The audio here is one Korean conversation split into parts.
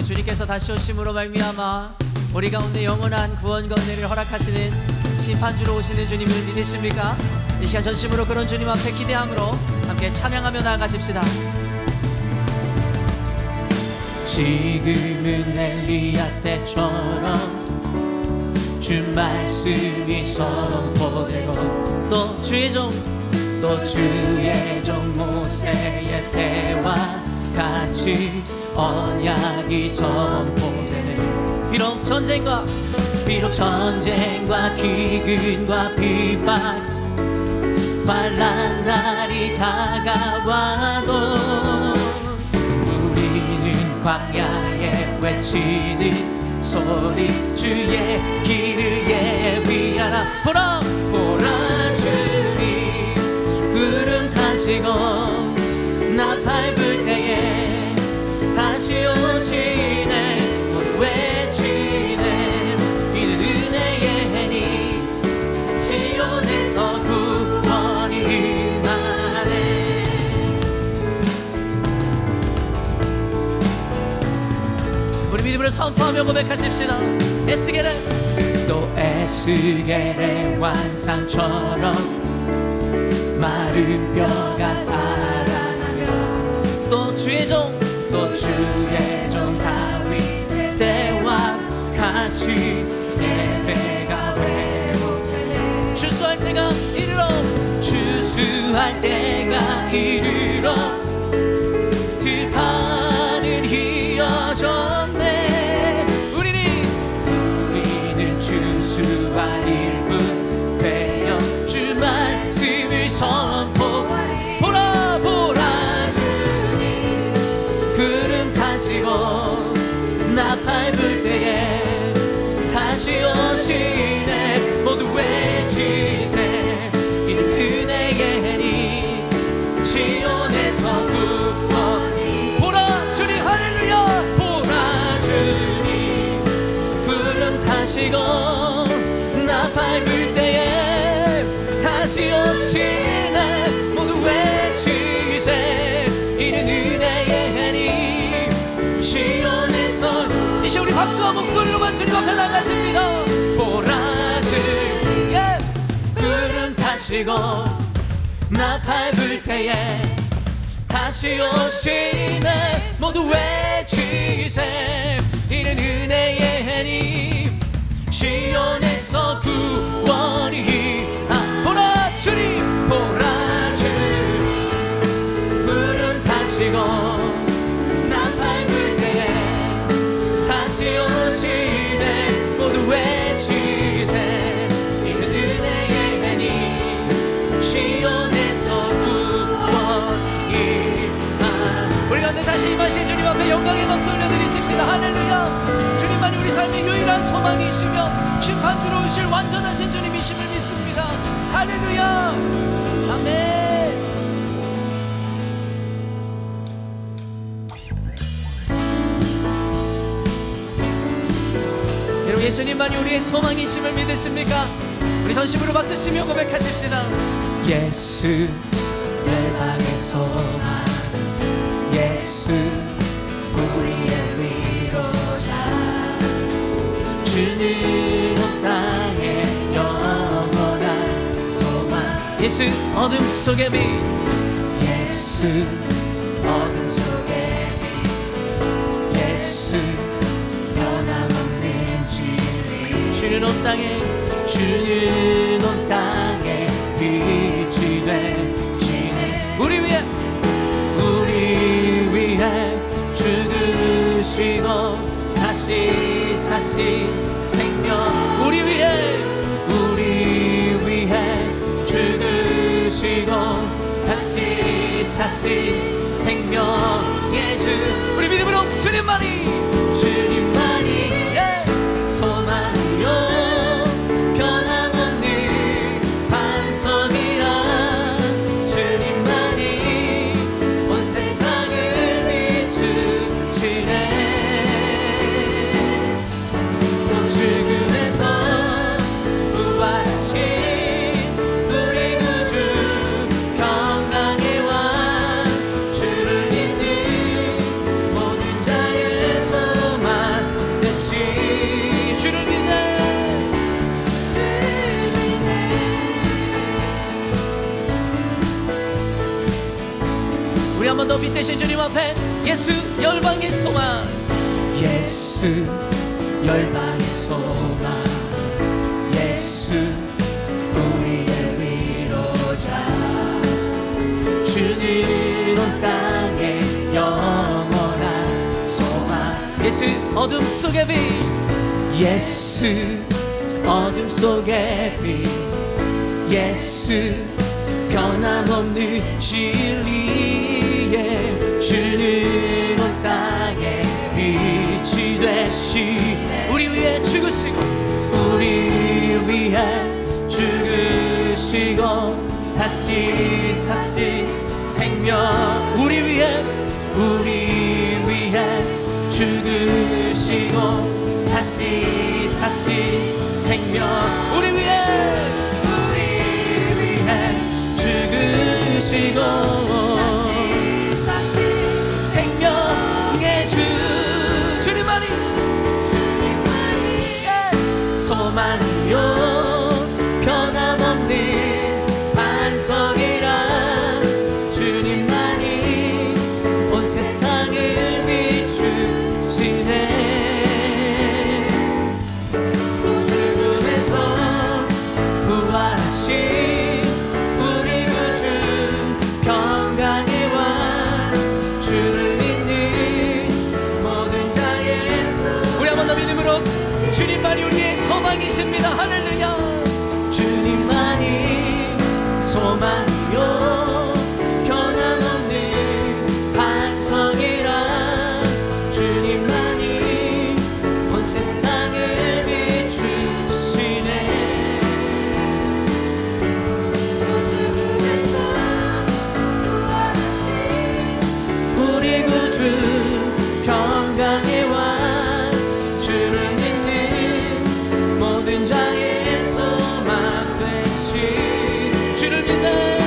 주님께서 다시 오심으로 말미암아 우리 가운데 영원한 구원과 은혜를 허락하시는 심판주로 오시는 주님을 믿으십니까? 이 시간 전심으로 그런 주님 앞에 기대함으로 함께 찬양하며 나아가십시다. 지금은 엘리야 때처럼 주 말씀이 선포되고 또 주의 종 모세의 때와 같이 언약이 선포되네. 비록 전쟁과 기근과 비방 환난 날이 다가와도 우리는 광야에 외치는 소리 주의 길을 예비하라. 보라 주님 구름 타시고 나 밟을 때에 다시 오시네. 모두 외치네. 이는 은혜의 해니 시온에서 구원이 임하네. 우리 믿음으로 선포하며 고백하십시다. 에스겔의 환상처럼 마른 뼈가 살아나며 또 주의 종 다윗 때와 같이 예배가 회복되네. 추수할 때가 이르러 들판은 휘어졌네. 우리는 추수할 뿐 되어 주 말씀을 선포. 보라 주님 구름 타시고 나 밟을 때에 다시 오시네. 모두 외치세. 이는 은혜의 해니 시온에서 구원이. 보라 주님 할렐루야. 보라 주님 구름 타시고 나 밟을 때에 다시 오시네. 모두 외치세. 이는 은혜의 해니 시온에서. 이제 우리 박수와 목소리로만 주님 앞에 나가십니다. 보라 주님 구름 타시고 나 밟을 때에 다시 오시네. 모두 외치세. 이는 은혜의 해니 시온에서 구원이. 보라 주님 구름 타시고 나 밟을 때에 다시 오시네. 모두 외치세. 이는 은혜의 해니 시온에서 구원이. 우리 가운데 다시 임하신 주님 앞에 영광의 박수 올려드리십시다. 할렐루야. 주님만이 우리 삶의 유일한 소망이시며 심판주로 오실 완전하신 주님이심을 믿습니다. 할렐루야. 아멘. 여러분, 예수님만이 우리의 소망이심을 믿으십니까? 우리 전심으로 박수치며 고백하십시다. 예수 열방의 소망, 예수 우리의 위로자, 주는 온 땅의 영원한 소망. 예수 어둠 속의 빛, 예수 어둠 속의 빛, 예수 변함없는 진리. 주는 온 땅에 빛이 되시네. 우리 위해 죽으시고 다시 사신 생명. 우리 위해 죽으시고 다시 사신 생명의 주. 우리 믿음으로 주님만이 소망이요 변함없는 반석이라. 주님만이 온 세상을 비추시네. 또 죽음에서 부활하신 우리 구주 평강의 왕, 주를 믿는 모든 자의 소망. 한 번 더 빛대신 주님 앞에 예수 열방의 소망, 예수 열방의 소망, 예수 우리의 위로자, 주는 온 땅에 영원한 소망. 예수 어둠 속의 빛, 예수 어둠 속의 빛, 예수 변함없는 진리에, 주는 온 땅에 빛이 되시, 우리 위해 죽으시고, 우리 위해 죽으시고 다시 사신 생명, 우리 위해 죽으시고 다시 사신 생명, 우리 위해 죽으시고 생명의 주, 주님만이 소망이요 변함없는 반석이라, 주님만이 온 세상을 비추시네. 죽음에서 부활하신 우리 구주 평강의 왕, 주를 믿는 모든 자의 삶. 우리 한 번 더 믿음으로 주님만이 우리의 소망이십니다. 할렐루야. 주님만이 소망이요 변함없는 반석이라, 주님만이 온 세상을 비추시네. 우리 구주 평강의 왕, 주를 믿는 모든 자의 소망 되시, 주를 믿네,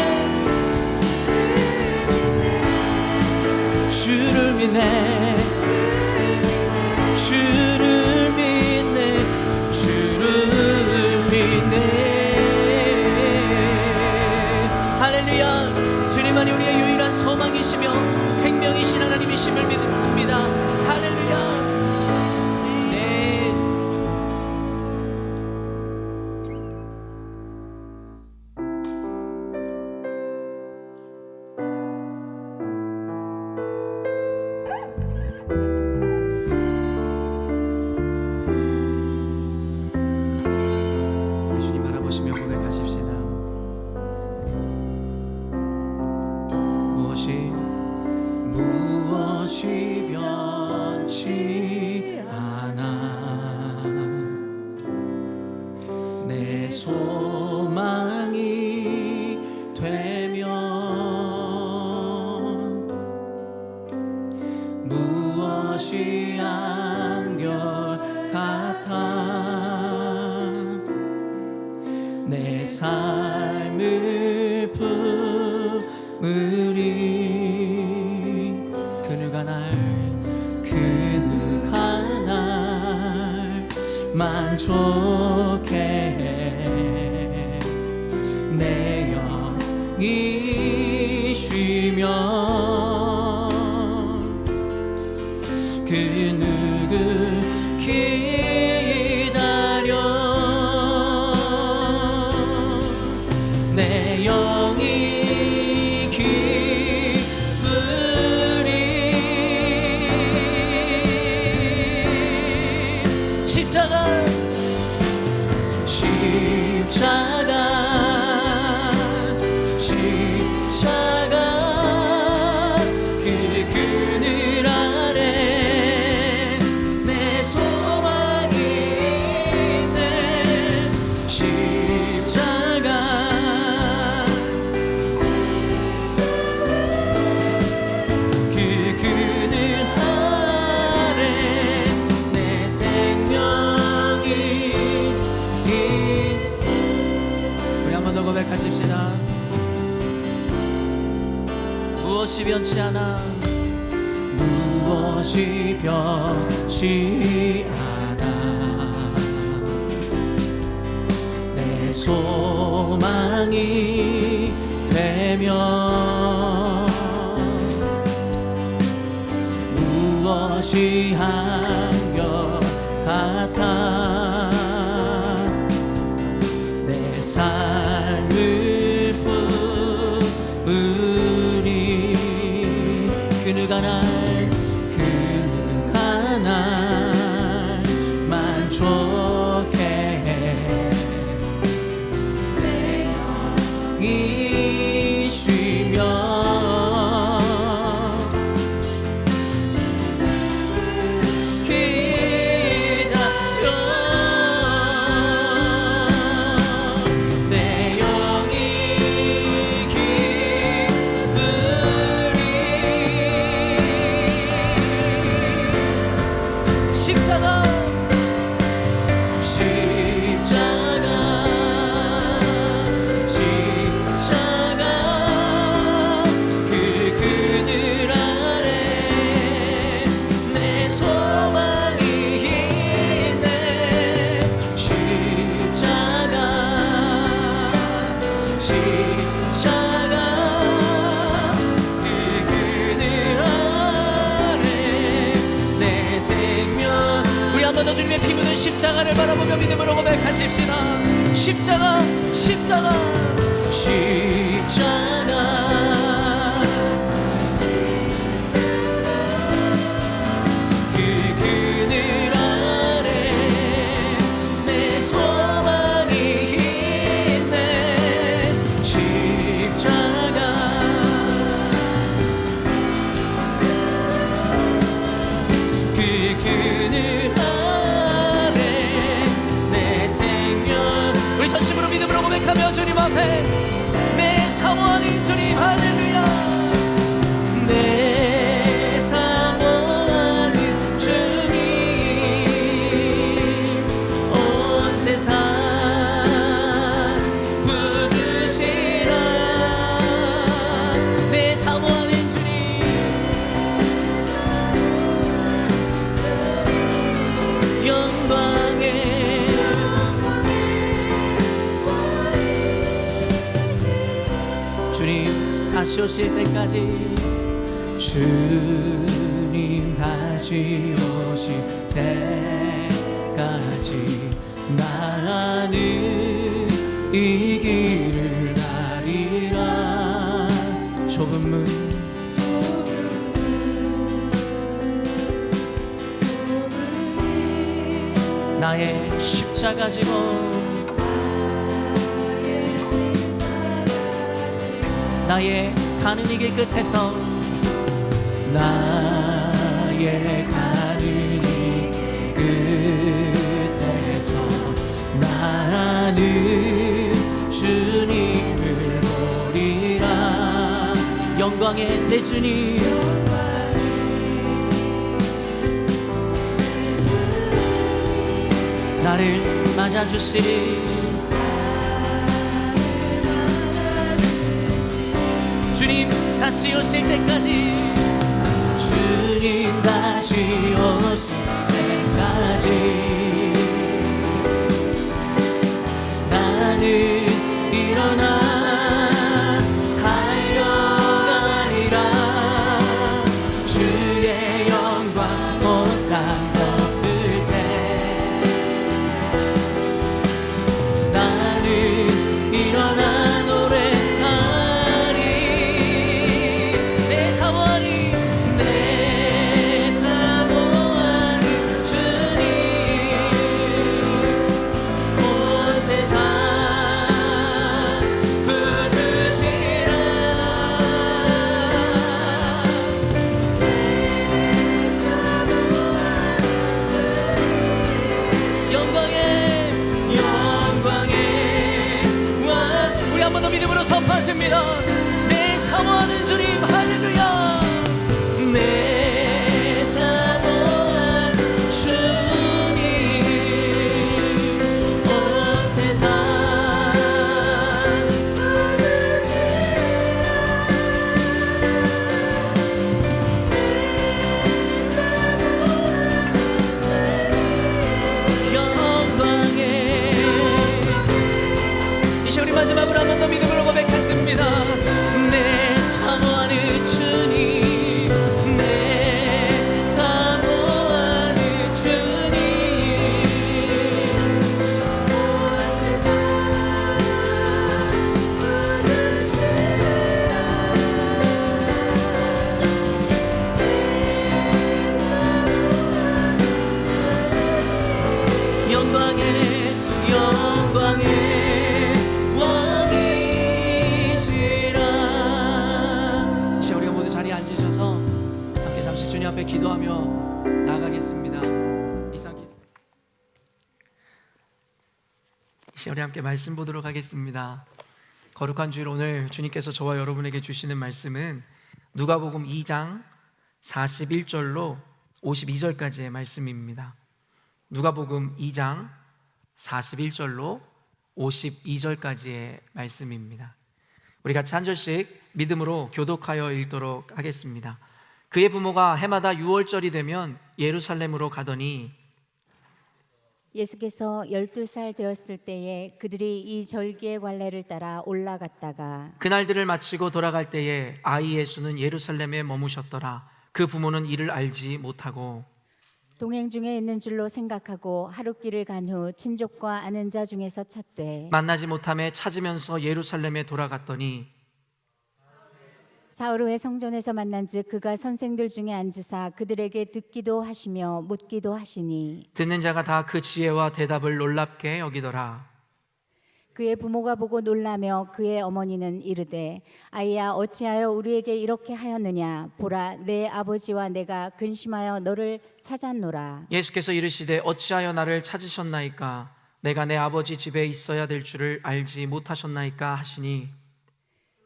주를 믿네, 주를 믿네, 주를 믿네. 할렐루야. 주님만이 우리의 유일한 소망이시며 생명이신 하나님이심을 믿습니다. 할렐루야. 네. 주님 알아보시며 고백하십시다. 무엇이 변치 않아, 내 소망이 되면 무엇이 한결같아, 내 삶을 품으리. 그누가 날 만족해 해, 내 영이 쉬면 그 누구 기다려, 내 영이 기쁘리. 십자가 그 그늘 아래 내 소망이 있네. 십자가 그 그늘 아래 내 생명이. 우리 한 번 더 고백하십시다. 무엇이 변치 않아, 무엇이 변치 않아, 내 소망이 되면 무엇이 한결같아. 내 삶을 부으니 그누가 날 만족해 내 영이 쉬며 주님의 피 묻은 십자가를 바라보며 믿음으로 고백하십시다. 십자가, 십자가, 십자가. 그 그늘 아래 내 소망이 있네. 십자가. 그 그늘 전심으로 믿음으로 고백하며 주님 앞에 내 사모하는 주님 할렐루야. 내 사모하는 주님 온 세상 부으시라. 내 사모하는 주님 영광의 주님 다시 오실 때까지 주님 다시 오실 때까지 나는 이 길을 가리라. 좁은 문 나의 십자가 지고 나의 가는 이 길 끝에서 나의 가는 이 끝에서 나는 주님을 보리라. 영광의 내 주님 나를 맞아주시리. 주님 다시 오실 때까지 주님 다시 오실 때까지 나는 일어나 달려가리라. 주의 영광 온 땅 덮을 때 나는 일어나 선포하십니다. 내 사모하는 주님 할렐루야. 내 사모하는 주님 온 세상 영광에 이제 우리 마지막으로 한 번 더 믿음으로 고백했습니다. 앉으셔서 함께 잠시 주님 앞에 기도하며 나아가겠습니다. 이 시간에 함께 말씀 보도록 하겠습니다. 거룩한 주일, 오늘 주님께서 저와 여러분에게 주시는 말씀은 누가복음 2장 41절로 52절까지의 말씀입니다. 누가복음 2장 41절로 52절까지의 말씀입니다. 우리 같이 한 절씩 믿음으로 교독하여 읽도록 하겠습니다. 그의 부모가 해마다 6월절이 되면 예루살렘으로 가더니 예수께서 12살 되었을 때에 그들이 이 절기의 관례를 따라 올라갔다가 그날들을 마치고 돌아갈 때에 아이 예수는 예루살렘에 머무셨더라. 그 부모는 이를 알지 못하고 동행 중에 있는 줄로 생각하고 하룻길을 간 후 친족과 아는 자 중에서 찾되 만나지 못함에 찾으면서 예루살렘에 돌아갔더니 사흘 후에 성전에서 만난즉 그가 선생들 중에 앉으사 그들에게 듣기도 하시며 묻기도 하시니 듣는 자가 다 그 지혜와 대답을 놀랍게 여기더라. 그의 부모가 보고 놀라며 그의 어머니는 이르되 아이야 어찌하여 우리에게 이렇게 하였느냐 보라 내 아버지와 내가 근심하여 너를 찾았노라. 예수께서 이르시되 어찌하여 나를 찾으셨나이까? 내가 내 아버지 집에 있어야 될 줄을 알지 못하셨나이까 하시니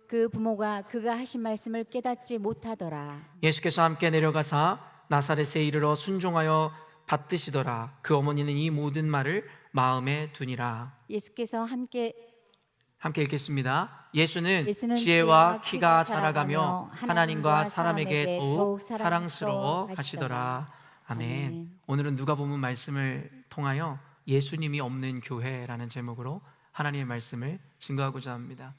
그 부모가 그가 하신 말씀을 깨닫지 못하더라. 예수께서 함께 내려가사 나사렛에 이르러 순종하여 받드시더라. 그 어머니는 이 모든 말을 마음에 두니라. 예수께서 함께 읽겠습니다. 예수는 지혜와 지혜와 키가 자라가며 하나님과 사람에게 더욱 사랑스러워 하시더라. 아멘. 오늘은 누가복음 말씀을 통하여 예수님이 없는 교회라는 제목으로 하나님의 말씀을 증거하고자 합니다.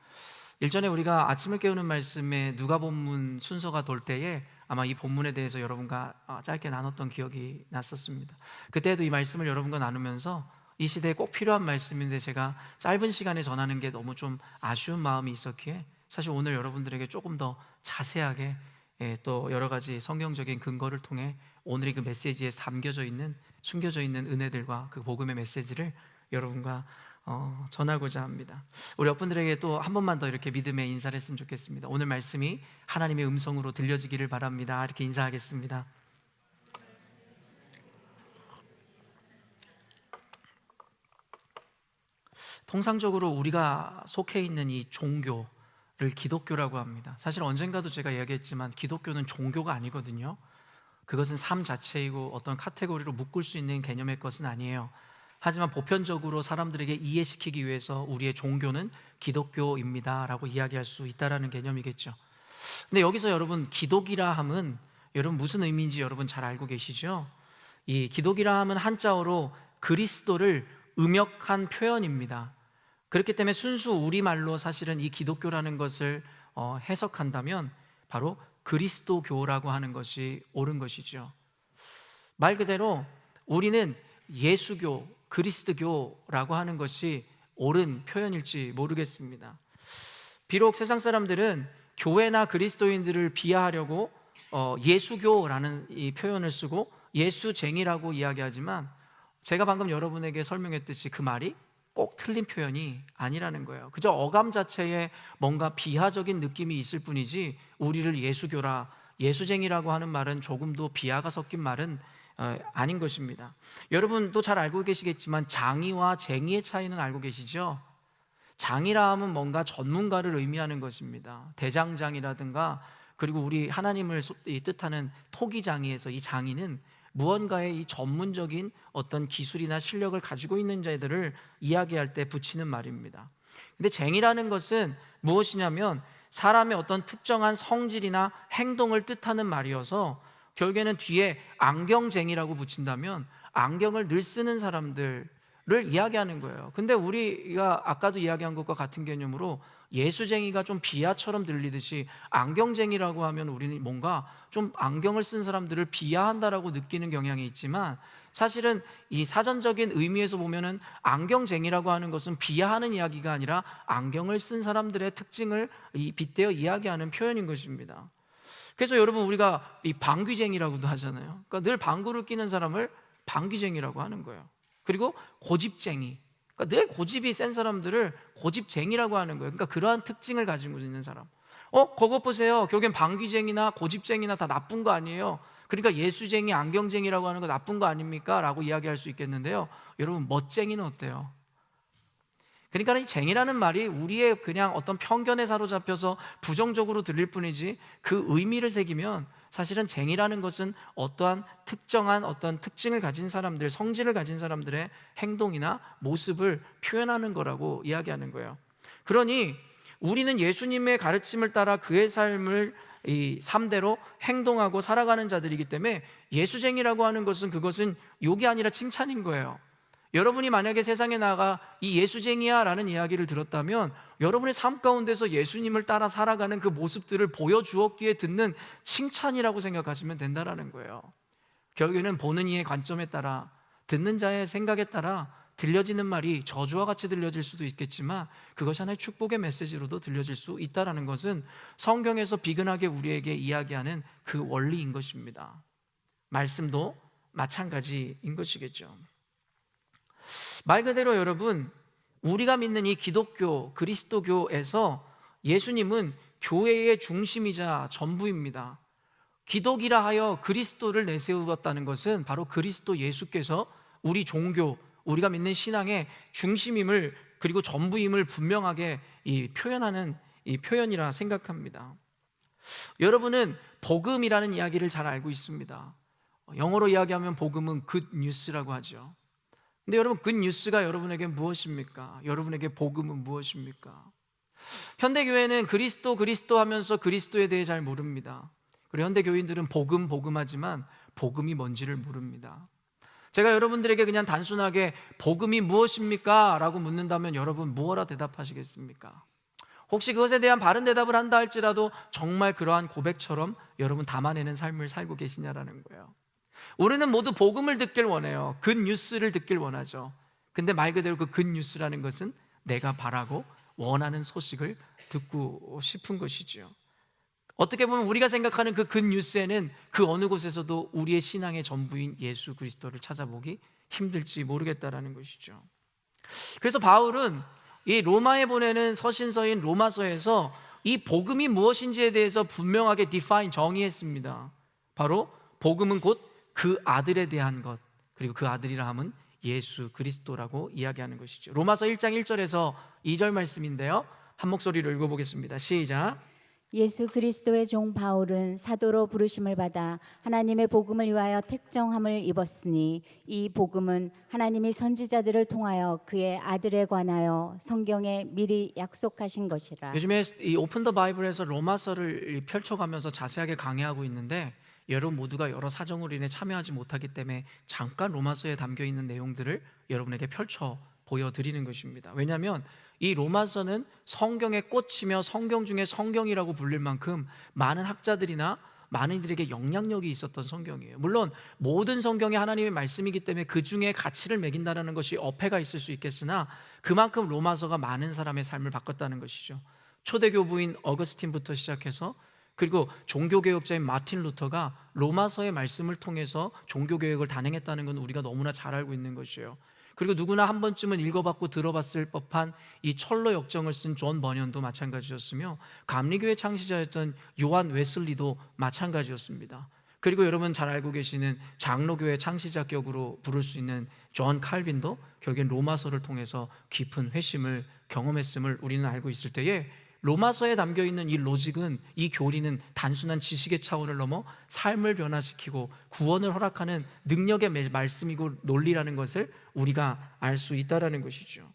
일전에 우리가 아침을 깨우는 말씀에 누가복음 순서가 돌 때에 아마 이 본문에 대해서 여러분과 짧게 나눴던 기억이 났었습니다. 그때도 이 말씀을 여러분과 나누면서 이 시대에 꼭 필요한 말씀인데 제가 짧은 시간에 전하는 게 너무 좀 아쉬운 마음이 있었기에 사실 오늘 여러분들에게 조금 더 자세하게 또 여러 가지 성경적인 근거를 통해 오늘의 그 메시지에 숨겨져 있는 은혜들과 그 복음의 메시지를 여러분과 전하고자 합니다. 우리 여러분들에게 또 한 번만 더 이렇게 믿음의 인사를 했으면 좋겠습니다. 오늘 말씀이 하나님의 음성으로 들려지기를 바랍니다. 이렇게 인사하겠습니다. 통상적으로 우리가 속해 있는 이 종교를 기독교라고 합니다. 사실 언젠가도 제가 이야기했지만 기독교는 종교가 아니거든요. 그것은 삶 자체이고 어떤 카테고리로 묶을 수 있는 개념의 것은 아니에요. 하지만 보편적으로 사람들에게 이해시키기 위해서 우리의 종교는 기독교입니다 라고 이야기할 수 있다는 개념이겠죠. 근데 여기서 여러분 기독이라 함은 여러분 무슨 의미인지 여러분 잘 알고 계시죠? 이 기독이라 함은 한자어로 그리스도를 음역한 표현입니다. 그렇기 때문에 순수 우리말로 사실은 이 기독교라는 것을 해석한다면 바로 그리스도교라고 하는 것이 옳은 것이죠. 말 그대로 우리는 예수교, 그리스도교라고 하는 것이 옳은 표현일지 모르겠습니다. 비록 세상 사람들은 교회나 그리스도인들을 비하하려고 예수교라는 이 표현을 쓰고 예수쟁이라고 이야기하지만 제가 방금 여러분에게 설명했듯이 그 말이 꼭 틀린 표현이 아니라는 거예요. 그저 어감 자체에 뭔가 비하적인 느낌이 있을 뿐이지 우리를 예수교라, 예수쟁이라고 하는 말은 조금도 비하가 섞인 말은 아닌 것입니다. 여러분도 잘 알고 계시겠지만 장이와 쟁이의 차이는 알고 계시죠? 장이라 하면 뭔가 전문가를 의미하는 것입니다. 대장장이라든가 그리고 우리 하나님을 뜻하는 토기장이에서 이 장이는 무언가의 이 전문적인 어떤 기술이나 실력을 가지고 있는 자들을 이야기할 때 붙이는 말입니다. 근데 쟁이라는 것은 무엇이냐면 사람의 어떤 특정한 성질이나 행동을 뜻하는 말이어서 결국에는 뒤에 안경쟁이라고 붙인다면 안경을 늘 쓰는 사람들을 이야기하는 거예요. 근데 우리가 아까도 이야기한 것과 같은 개념으로 예수쟁이가 좀 비하처럼 들리듯이 안경쟁이라고 하면 우리는 뭔가 좀 안경을 쓴 사람들을 비하한다라고 느끼는 경향이 있지만 사실은 이 사전적인 의미에서 보면은 안경쟁이라고 하는 것은 비하하는 이야기가 아니라 안경을 쓴 사람들의 특징을 빗대어 이야기하는 표현인 것입니다. 그래서 여러분 우리가 이 방귀쟁이라고도 하잖아요. 그러니까 늘 방구를 끼는 사람을 방귀쟁이라고 하는 거예요. 그리고 고집쟁이, 그러니까 늘 고집이 센 사람들을 고집쟁이라고 하는 거예요. 그러니까 그러한 특징을 가지고 있는 사람. 그거 보세요. 결국엔 방귀쟁이나 고집쟁이나 다 나쁜 거 아니에요? 그러니까 예수쟁이, 안경쟁이라고 하는 거 나쁜 거 아닙니까? 라고 이야기할 수 있겠는데요. 여러분, 멋쟁이는 어때요? 그러니까 이 쟁이라는 말이 우리의 그냥 어떤 편견에 사로잡혀서 부정적으로 들릴 뿐이지, 그 의미를 새기면 사실은 쟁이라는 것은 어떠한 특정한 어떤 특징을 가진 사람들, 성질을 가진 사람들의 행동이나 모습을 표현하는 거라고 이야기하는 거예요. 그러니 우리는 예수님의 가르침을 따라 그의 삶을 이 삶대로 행동하고 살아가는 자들이기 때문에 예수쟁이라고 하는 것은, 그것은 욕이 아니라 칭찬인 거예요. 여러분이 만약에 세상에 나가 이 예수쟁이야 라는 이야기를 들었다면 여러분의 삶 가운데서 예수님을 따라 살아가는 그 모습들을 보여주었기에 듣는 칭찬이라고 생각하시면 된다는 거예요. 결국에는 보는 이의 관점에 따라, 듣는 자의 생각에 따라 들려지는 말이 저주와 같이 들려질 수도 있겠지만 그것이 하나의 축복의 메시지로도 들려질 수 있다는 것은 성경에서 비근하게 우리에게 이야기하는 그 원리인 것입니다. 말씀도 마찬가지인 것이겠죠. 말 그대로 여러분, 우리가 믿는 이 기독교, 그리스도교에서 예수님은 교회의 중심이자 전부입니다. 기독이라 하여 그리스도를 내세우었다는 것은 바로 그리스도 예수께서 우리 종교, 우리가 믿는 신앙의 중심임을, 그리고 전부임을 분명하게 표현하는 이 표현이라 생각합니다. 여러분은 복음이라는 이야기를 잘 알고 있습니다. 영어로 이야기하면 복음은 good news라고 하죠. 근데 여러분, good news가 여러분에게 무엇입니까? 여러분에게 복음은 무엇입니까? 현대교회는 그리스도 하면서 그리스도에 대해 잘 모릅니다. 그리고 현대교인들은 복음하지만 복음이 뭔지를 모릅니다. 제가 여러분들에게 그냥 단순하게 복음이 무엇입니까? 라고 묻는다면 여러분 뭐라 대답하시겠습니까? 혹시 그것에 대한 바른 대답을 한다 할지라도 정말 그러한 고백처럼 여러분 담아내는 삶을 살고 계시냐라는 거예요. 우리는 모두 복음을 듣길 원해요. 굿뉴스를 듣길 원하죠. 근데 말 그대로 그 굿뉴스라는 것은 내가 바라고 원하는 소식을 듣고 싶은 것이죠. 어떻게 보면 우리가 생각하는 그 굿뉴스에는 그 어느 곳에서도 우리의 신앙의 전부인 예수 그리스도를 찾아보기 힘들지 모르겠다라는 것이죠. 그래서 바울은 이 로마에 보내는 서신서인 로마서에서 이 복음이 무엇인지에 대해서 분명하게 정의했습니다. 바로 복음은 곧 그 아들에 대한 것, 그리고 그 아들이라 함은 예수 그리스도라고 이야기하는 것이죠. 로마서 1장 1절에서 2절 말씀인데요, 한 목소리로 읽어보겠습니다. 시작. 예수 그리스도의 종 바울은 사도로 부르심을 받아 하나님의 복음을 위하여 택정함을 입었으니 이 복음은 하나님이 선지자들을 통하여 그의 아들에 관하여 성경에 미리 약속하신 것이라. 요즘에 이 오픈 더 바이블에서 로마서를 펼쳐가면서 자세하게 강의하고 있는데, 여러분 모두가 여러 사정으로 인해 참여하지 못하기 때문에 잠깐 로마서에 담겨있는 내용들을 여러분에게 펼쳐 보여드리는 것입니다. 왜냐하면 이 로마서는 성경의 꽃이며 성경 중에 성경이라고 불릴 만큼 많은 학자들이나 많은 이들에게 영향력이 있었던 성경이에요. 물론 모든 성경이 하나님의 말씀이기 때문에 그 중에 가치를 매긴다는 것이 어폐가 있을 수 있겠으나 그만큼 로마서가 많은 사람의 삶을 바꿨다는 것이죠. 초대교부인 어거스틴부터 시작해서, 그리고 종교개혁자인 마틴 루터가 로마서의 말씀을 통해서 종교개혁을 단행했다는 건 우리가 너무나 잘 알고 있는 것이에요. 그리고 누구나 한 번쯤은 읽어봤고 들어봤을 법한 이 철로 역정을 쓴 존 버년도 마찬가지였으며, 감리교회 창시자였던 요한 웨슬리도 마찬가지였습니다. 그리고 여러분 잘 알고 계시는 장로교회 창시자격으로 부를 수 있는 존 칼빈도 결국엔 로마서를 통해서 깊은 회심을 경험했음을 우리는 알고 있을 때에, 로마서에 담겨있는 이 로직은, 이 교리는 단순한 지식의 차원을 넘어 삶을 변화시키고 구원을 허락하는 능력의 말씀이고 논리라는 것을 우리가 알 수 있다는 것이죠.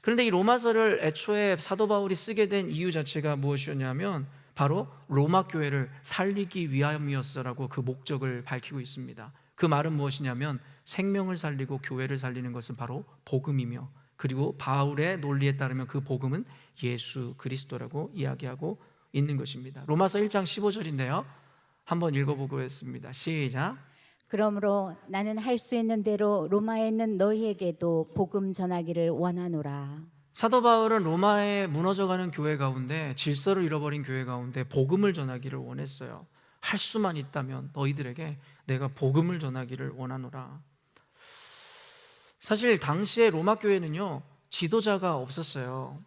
그런데 이 로마서를 애초에 사도 바울이 쓰게 된 이유 자체가 무엇이었냐면 바로 로마 교회를 살리기 위함이었어라고 그 목적을 밝히고 있습니다. 그 말은 무엇이냐면 생명을 살리고 교회를 살리는 것은 바로 복음이며, 그리고 바울의 논리에 따르면 그 복음은 예수 그리스도라고 이야기하고 있는 것입니다. 로마서 1장 15절인데요, 한번 읽어보겠습니다. 시작. 그러므로 나는 할 수 있는 대로 로마에 있는 너희에게도 복음 전하기를 원하노라. 사도 바울은 로마에 무너져가는 교회 가운데, 질서를 잃어버린 교회 가운데 복음을 전하기를 원했어요. 할 수만 있다면 너희들에게 내가 복음을 전하기를 원하노라. 사실 당시에 로마 교회는요, 지도자가 없었어요.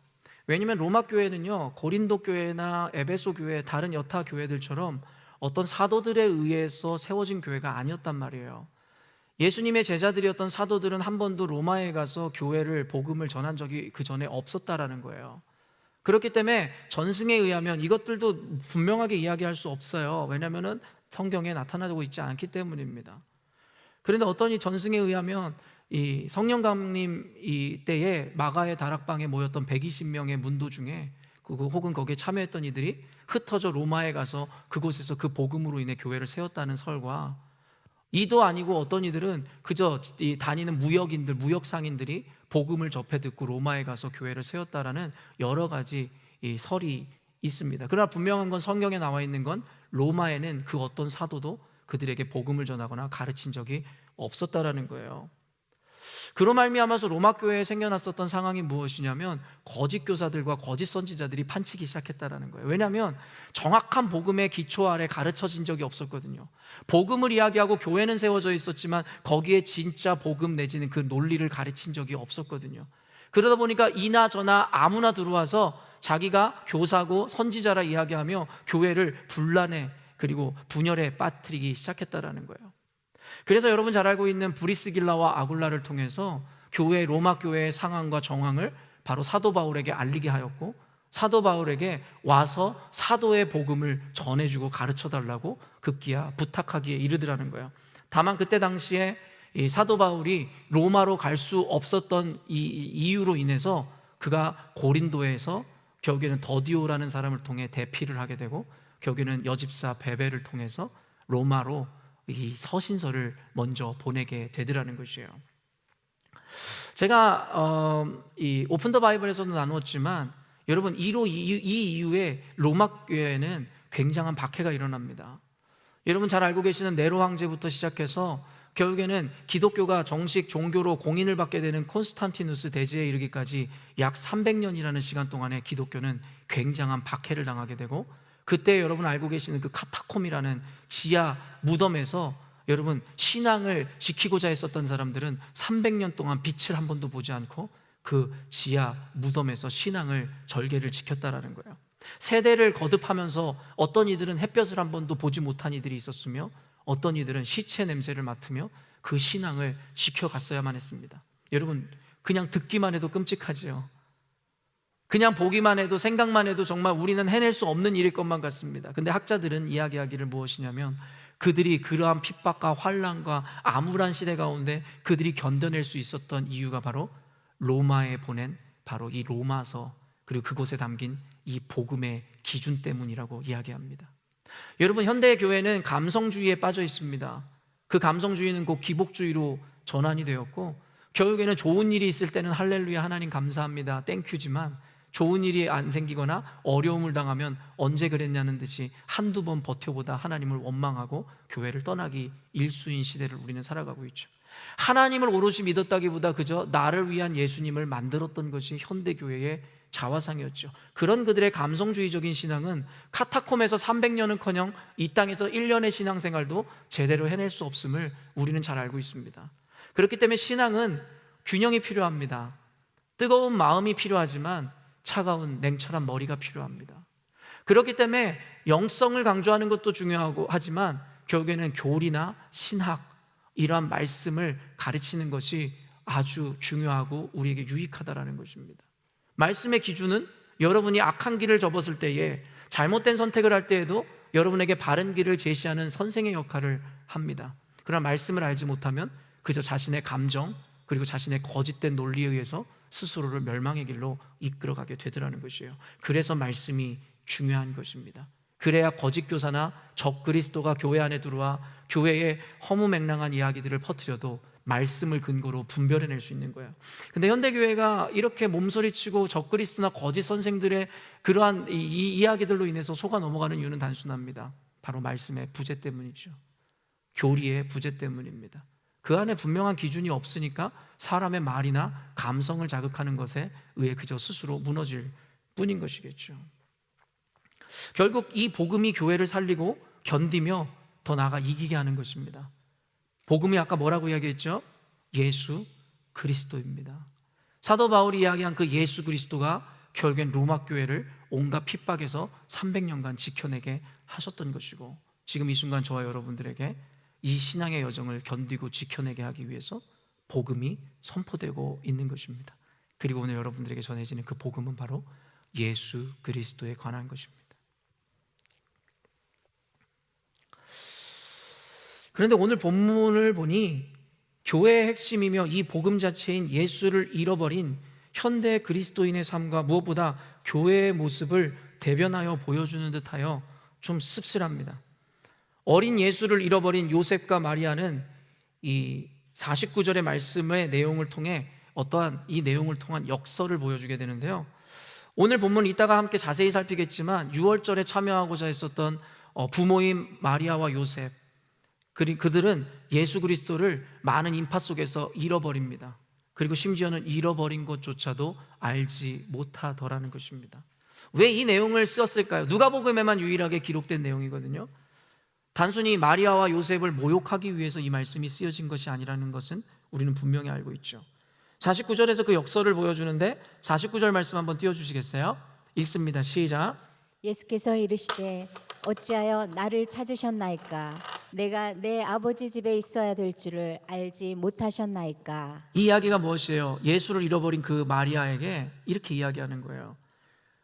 왜냐하면 로마 교회는요, 고린도 교회나 에베소 교회, 다른 여타 교회들처럼 어떤 사도들에 의해서 세워진 교회가 아니었단 말이에요. 예수님의 제자들이었던 사도들은 한 번도 로마에 가서 교회를 복음을 전한 적이 그 전에 없었다라는 거예요. 그렇기 때문에 전승에 의하면 이것들도 분명하게 이야기할 수 없어요. 왜냐하면 성경에 나타나고 있지 않기 때문입니다. 그런데 어떤 이 전승에 의하면 이 성령 강림 이 때에 마가의 다락방에 모였던 120명의 문도 중에 혹은 거기에 참여했던 이들이 흩어져 로마에 가서 그곳에서 그 복음으로 인해 교회를 세웠다는 설과, 이도 아니고 어떤 이들은 그저 이 다니는 무역인들, 무역상인들이 복음을 접해 듣고 로마에 가서 교회를 세웠다라는 여러 가지 이 설이 있습니다. 그러나 분명한 건, 성경에 나와 있는 건 로마에는 그 어떤 사도도 그들에게 복음을 전하거나 가르친 적이 없었다라는 거예요. 그로 말미암아서 로마 교회에 생겨났었던 상황이 무엇이냐면 거짓 교사들과 거짓 선지자들이 판치기 시작했다라는 거예요. 왜냐하면 정확한 복음의 기초 아래 가르쳐진 적이 없었거든요. 복음을 이야기하고 교회는 세워져 있었지만 거기에 진짜 복음 내지는 그 논리를 가르친 적이 없었거든요. 그러다 보니까 이나 저나 아무나 들어와서 자기가 교사고 선지자라 이야기하며 교회를 분란에 그리고 분열에 빠뜨리기 시작했다라는 거예요. 그래서 여러분 잘 알고 있는 브리스길라와 아굴라를 통해서 로마 교회의 상황과 정황을 바로 사도 바울에게 알리게 하였고, 사도 바울에게 와서 사도의 복음을 전해주고 가르쳐달라고 급기야 부탁하기에 이르더라는 거예요. 다만 그때 당시에 이 사도 바울이 로마로 갈 수 없었던 이 이유로 인해서 그가 고린도에서 결국에는 더디오라는 사람을 통해 대피를 하게 되고, 결국에는 여집사 베베를 통해서 로마로 이 서신서를 먼저 보내게 되더라는 것이에요. 제가 이 오픈 더 바이블에서도 나누었지만 여러분 이 이후에 로마 교회에는 굉장한 박해가 일어납니다. 여러분 잘 알고 계시는 네로 황제부터 시작해서 결국에는 기독교가 정식 종교로 공인을 받게 되는 콘스탄티누스 대제에 이르기까지 약 300년이라는 시간 동안에 기독교는 굉장한 박해를 당하게 되고, 그때 여러분 알고 계시는 그 카타콤이라는 지하 무덤에서 여러분 신앙을 지키고자 했었던 사람들은 300년 동안 빛을 한 번도 보지 않고 그 지하 무덤에서 신앙을 절개를 지켰다라는 거예요. 세대를 거듭하면서 어떤 이들은 햇볕을 한 번도 보지 못한 이들이 있었으며, 어떤 이들은 시체 냄새를 맡으며 그 신앙을 지켜갔어야만 했습니다. 여러분 그냥 듣기만 해도 끔찍하지요. 그냥 보기만 해도, 생각만 해도 정말 우리는 해낼 수 없는 일일 것만 같습니다. 근데 학자들은 이야기하기를 무엇이냐면 그들이 그러한 핍박과 환난과 암울한 시대 가운데 그들이 견뎌낼 수 있었던 이유가 바로 로마에 보낸 바로 이 로마서, 그리고 그곳에 담긴 이 복음의 기준 때문이라고 이야기합니다. 여러분 현대 교회는 감성주의에 빠져 있습니다. 그 감성주의는 곧 기복주의로 전환이 되었고, 결국에는 좋은 일이 있을 때는 할렐루야 하나님 감사합니다 땡큐지만, 좋은 일이 안 생기거나 어려움을 당하면 언제 그랬냐는 듯이 한두 번 버텨보다 하나님을 원망하고 교회를 떠나기 일수인 시대를 우리는 살아가고 있죠. 하나님을 오롯이 믿었다기보다 그저 나를 위한 예수님을 만들었던 것이 현대교회의 자화상이었죠. 그런 그들의 감성주의적인 신앙은 카타콤에서 300년은커녕 이 땅에서 1년의 신앙생활도 제대로 해낼 수 없음을 우리는 잘 알고 있습니다. 그렇기 때문에 신앙은 균형이 필요합니다. 뜨거운 마음이 필요하지만 차가운 냉철한 머리가 필요합니다. 그렇기 때문에 영성을 강조하는 것도 중요하고 하지만 결국에는 교리나 신학, 이러한 말씀을 가르치는 것이 아주 중요하고 우리에게 유익하다라는 것입니다. 말씀의 기준은 여러분이 악한 길을 접었을 때에, 잘못된 선택을 할 때에도 여러분에게 바른 길을 제시하는 선생의 역할을 합니다. 그러나 말씀을 알지 못하면 그저 자신의 감정 그리고 자신의 거짓된 논리에 의해서 스스로를 멸망의 길로 이끌어가게 되더라는 것이에요. 그래서 말씀이 중요한 것입니다. 그래야 거짓 교사나 적 그리스도가 교회 안에 들어와 교회의 허무맹랑한 이야기들을 퍼뜨려도 말씀을 근거로 분별해낼 수 있는 거예요. 근데 현대교회가 이렇게 몸소리치고 적 그리스도나 거짓 선생들의 그러한 이 이야기들로 인해서 속아 넘어가는 이유는 단순합니다. 바로 말씀의 부재 때문이죠. 교리의 부재 때문입니다. 그 안에 분명한 기준이 없으니까 사람의 말이나 감성을 자극하는 것에 의해 그저 스스로 무너질 뿐인 것이겠죠. 결국 이 복음이 교회를 살리고 견디며 더 나아가 이기게 하는 것입니다. 복음이 아까 뭐라고 이야기했죠? 예수 그리스도입니다. 사도 바울이 이야기한 그 예수 그리스도가 결국엔 로마 교회를 온갖 핍박에서 300년간 지켜내게 하셨던 것이고, 지금 이 순간 저와 여러분들에게 이 신앙의 여정을 견디고 지켜내게 하기 위해서 복음이 선포되고 있는 것입니다. 그리고 오늘 여러분들에게 전해지는 그 복음은 바로 예수 그리스도에 관한 것입니다. 그런데 오늘 본문을 보니 교회의 핵심이며 이 복음 자체인 예수를 잃어버린 현대 그리스도인의 삶과 무엇보다 교회의 모습을 대변하여 보여주는 듯하여 좀 씁쓸합니다. 어린 예수를 잃어버린 요셉과 마리아는 이 49절의 말씀의 내용을 통해 어떠한 이 내용을 통한 역설을 보여주게 되는데요, 오늘 본문 이따가 함께 자세히 살피겠지만 6월절에 참여하고자 했었던 부모인 마리아와 요셉, 그들은 예수 그리스도를 많은 인파 속에서 잃어버립니다. 그리고 심지어는 잃어버린 것조차도 알지 못하더라는 것입니다. 왜 이 내용을 썼을까요? 누가복음에만 유일하게 기록된 내용이거든요. 단순히 마리아와 요셉을 모욕하기 위해서 이 말씀이 쓰여진 것이 아니라는 것은 우리는 분명히 알고 있죠. 49절에서 그 역설을 보여주는데 49절 말씀 한번 띄워주시겠어요? 읽습니다. 시작. 예수께서 이르시되 어찌하여 나를 찾으셨나이까? 내가 내 아버지 집에 있어야 될 줄을 알지 못하셨나이까? 이 이야기가 무엇이에요? 예수를 잃어버린 그 마리아에게 이렇게 이야기하는 거예요.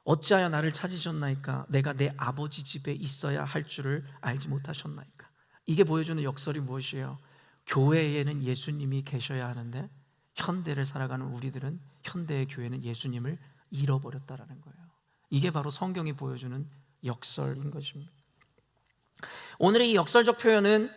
어찌하여 나를 찾으셨나이까? 내가 내 아버지 집에 있어야 할 줄을 알지 못하셨나이까? 이게 보여주는 역설이 무엇이에요? 교회에는 예수님이 계셔야 하는데 현대를 살아가는 우리들은, 현대의 교회는 예수님을 잃어버렸다라는 거예요. 이게 바로 성경이 보여주는 역설인 것입니다. 오늘의 이 역설적 표현은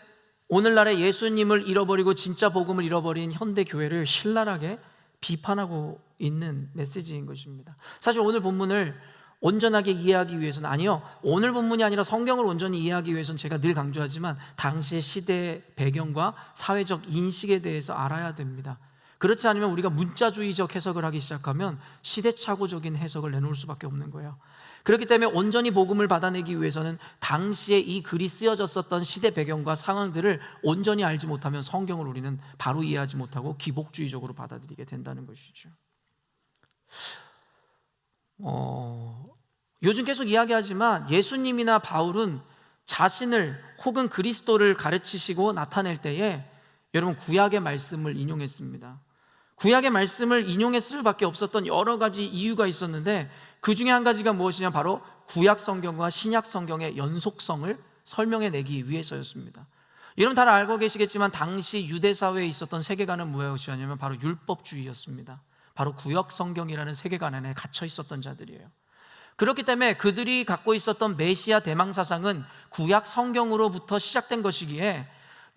오늘날의 예수님을 잃어버리고 진짜 복음을 잃어버린 현대 교회를 신랄하게 비판하고 있는 메시지인 것입니다. 사실 오늘 본문을 온전하게 이해하기 위해서는, 아니요, 오늘 본문이 아니라 성경을 온전히 이해하기 위해서는 제가 늘 강조하지만 당시의 시대 배경과 사회적 인식에 대해서 알아야 됩니다. 그렇지 않으면 우리가 문자주의적 해석을 하기 시작하면 시대착오적인 해석을 내놓을 수밖에 없는 거예요. 그렇기 때문에 온전히 복음을 받아내기 위해서는 당시에 이 글이 쓰여졌었던 시대 배경과 상황들을 온전히 알지 못하면 성경을 우리는 바로 이해하지 못하고 기복주의적으로 받아들이게 된다는 것이죠. 요즘 계속 이야기하지만 예수님이나 바울은 자신을 혹은 그리스도를 가르치시고 나타낼 때에 여러분 구약의 말씀을 인용했습니다. 구약의 말씀을 인용했을 수밖에 없었던 여러 가지 이유가 있었는데 그 중에 한 가지가 무엇이냐, 바로 구약 성경과 신약 성경의 연속성을 설명해내기 위해서였습니다. 여러분 다 알고 계시겠지만 당시 유대 사회에 있었던 세계관은 무엇이었냐면 바로 율법주의였습니다. 바로 구약 성경이라는 세계관 안에 갇혀 있었던 자들이에요. 그렇기 때문에 그들이 갖고 있었던 메시아 대망 사상은 구약 성경으로부터 시작된 것이기에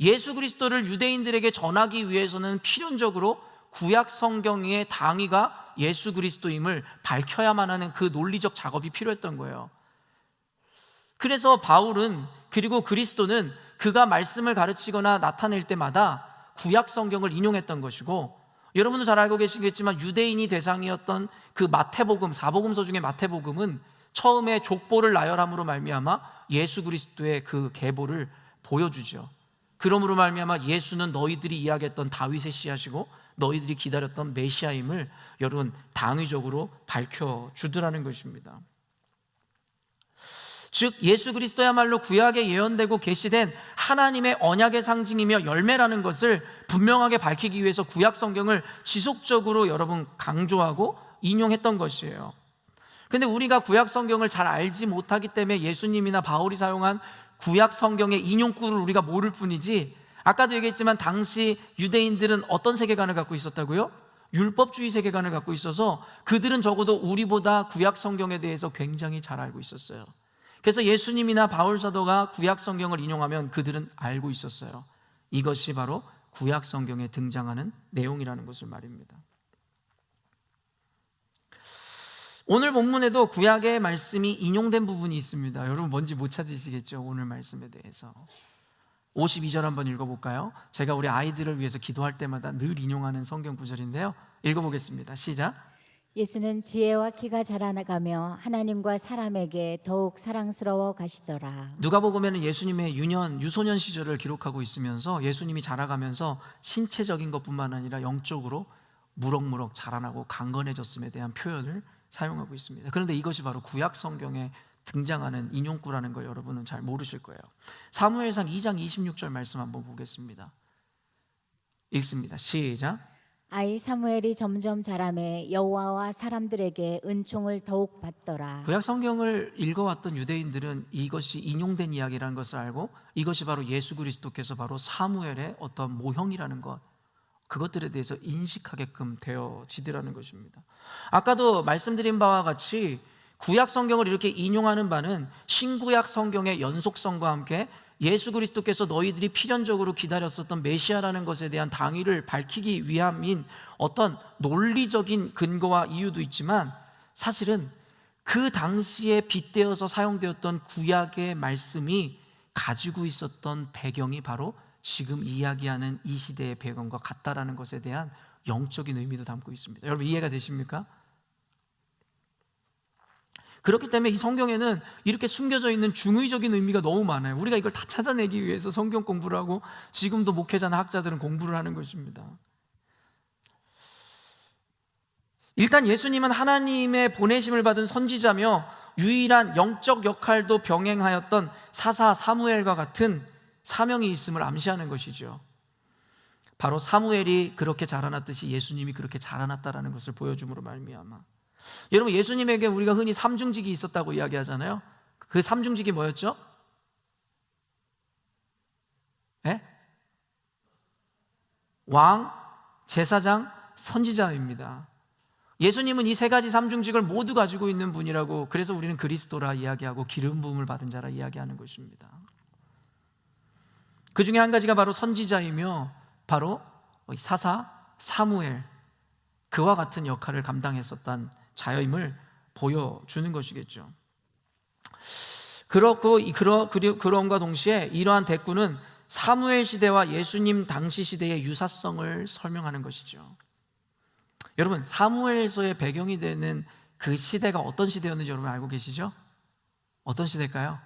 예수 그리스도를 유대인들에게 전하기 위해서는 필연적으로 구약 성경의 당위가 예수 그리스도임을 밝혀야만 하는 그 논리적 작업이 필요했던 거예요. 그래서 바울은, 그리고 그리스도는 그가 말씀을 가르치거나 나타낼 때마다 구약 성경을 인용했던 것이고, 여러분도 잘 알고 계시겠지만 유대인이 대상이었던 그 마태복음, 사복음서 중에 마태복음은 처음에 족보를 나열함으로 말미암아 예수 그리스도의 그 계보를 보여주죠. 그러므로 말미암아 예수는 너희들이 이야기했던 다윗의 씨앗이고 너희들이 기다렸던 메시아임을 여러분 당위적으로 밝혀주더라는 것입니다. 즉 예수 그리스도야말로 구약에 예언되고 계시된 하나님의 언약의 상징이며 열매라는 것을 분명하게 밝히기 위해서 구약 성경을 지속적으로 여러분 강조하고 인용했던 것이에요. 그런데 우리가 구약 성경을 잘 알지 못하기 때문에 예수님이나 바울이 사용한 구약 성경의 인용구를 우리가 모를 뿐이지, 아까도 얘기했지만 당시 유대인들은 어떤 세계관을 갖고 있었다고요? 율법주의 세계관을 갖고 있어서 그들은 적어도 우리보다 구약 성경에 대해서 굉장히 잘 알고 있었어요. 그래서 예수님이나 바울 사도가 구약 성경을 인용하면 그들은 알고 있었어요. 이것이 바로 구약 성경에 등장하는 내용이라는 것을 말입니다. 오늘 본문에도 구약의 말씀이 인용된 부분이 있습니다. 여러분 뭔지 못 찾으시겠죠? 오늘 말씀에 대해서 52절 한번 읽어볼까요? 제가 우리 아이들을 위해서 기도할 때마다 늘 인용하는 성경 구절인데요, 읽어보겠습니다. 시작. 예수는 지혜와 키가 자라나가며 하나님과 사람에게 더욱 사랑스러워 가시더라. 누가복음에는 예수님의 유소년 시절을 기록하고 있으면서 예수님이 자라가면서 신체적인 것뿐만 아니라 영적으로 무럭무럭 자라나고 강건해졌음에 대한 표현을 사용하고 있습니다. 그런데 이것이 바로 구약 성경에 등장하는 인용구라는 걸 여러분은 잘 모르실 거예요. 사무엘상 2장 26절 말씀 한번 보겠습니다. 읽습니다. 시작. 아이 사무엘이 점점 자라매 여호와와 사람들에게 은총을 더욱 받더라. 구약 성경을 읽어왔던 유대인들은 이것이 인용된 이야기라는 것을 알고 이것이 바로 예수 그리스도께서 바로 사무엘의 어떤 모형이라는 것, 그것들에 대해서 인식하게끔 되어지더라는 것입니다. 아까도 말씀드린 바와 같이 구약 성경을 이렇게 인용하는 바는 신구약 성경의 연속성과 함께 예수 그리스도께서 너희들이 필연적으로 기다렸었던 메시아라는 것에 대한 당위를 밝히기 위함인 어떤 논리적인 근거와 이유도 있지만, 사실은 그 당시에 빗대어서 사용되었던 구약의 말씀이 가지고 있었던 배경이 바로 지금 이야기하는 이 시대의 배경과 같다라는 것에 대한 영적인 의미도 담고 있습니다. 여러분 이해가 되십니까? 그렇기 때문에 이 성경에는 이렇게 숨겨져 있는 중의적인 의미가 너무 많아요. 우리가 이걸 다 찾아내기 위해서 성경 공부를 하고 지금도 목회자나 학자들은 공부를 하는 것입니다. 일단 예수님은 하나님의 보내심을 받은 선지자며 유일한 영적 역할도 병행하였던 사사 사무엘과 같은 사명이 있음을 암시하는 것이죠. 바로 사무엘이 그렇게 자라났듯이 예수님이 그렇게 자라났다라는 것을 보여줌으로 말미암아, 여러분 예수님에게 우리가 흔히 삼중직이 있었다고 이야기하잖아요. 그 삼중직이 뭐였죠? 네? 왕, 제사장, 선지자입니다. 예수님은 이 세 가지 삼중직을 모두 가지고 있는 분이라고, 그래서 우리는 그리스도라 이야기하고 기름 부음을 받은 자라 이야기하는 것입니다. 그 중에 한 가지가 바로 선지자이며 바로 사사 사무엘, 그와 같은 역할을 감당했었던 자임을 보여주는 것이겠죠. 그럼과 동시에 이러한 대꾸는 사무엘 시대와 예수님 당시 시대의 유사성을 설명하는 것이죠. 여러분 사무엘서의 배경이 되는 그 시대가 어떤 시대였는지 여러분 알고 계시죠? 어떤 시대일까요?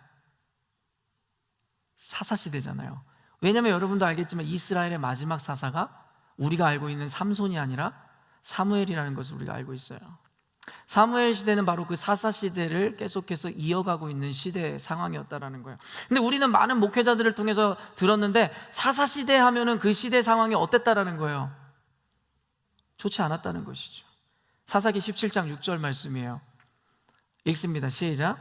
사사시대잖아요. 왜냐하면 여러분도 알겠지만 이스라엘의 마지막 사사가 우리가 알고 있는 삼손이 아니라 사무엘이라는 것을 우리가 알고 있어요. 사무엘 시대는 바로 그 사사 시대를 계속해서 이어가고 있는 시대 상황이었다라는 거예요. 근데 우리는 많은 목회자들을 통해서 들었는데 사사 시대 하면은 그 시대 상황이 어땠다라는 거예요? 좋지 않았다는 것이죠. 사사기 17장 6절 말씀이에요. 읽습니다. 시작.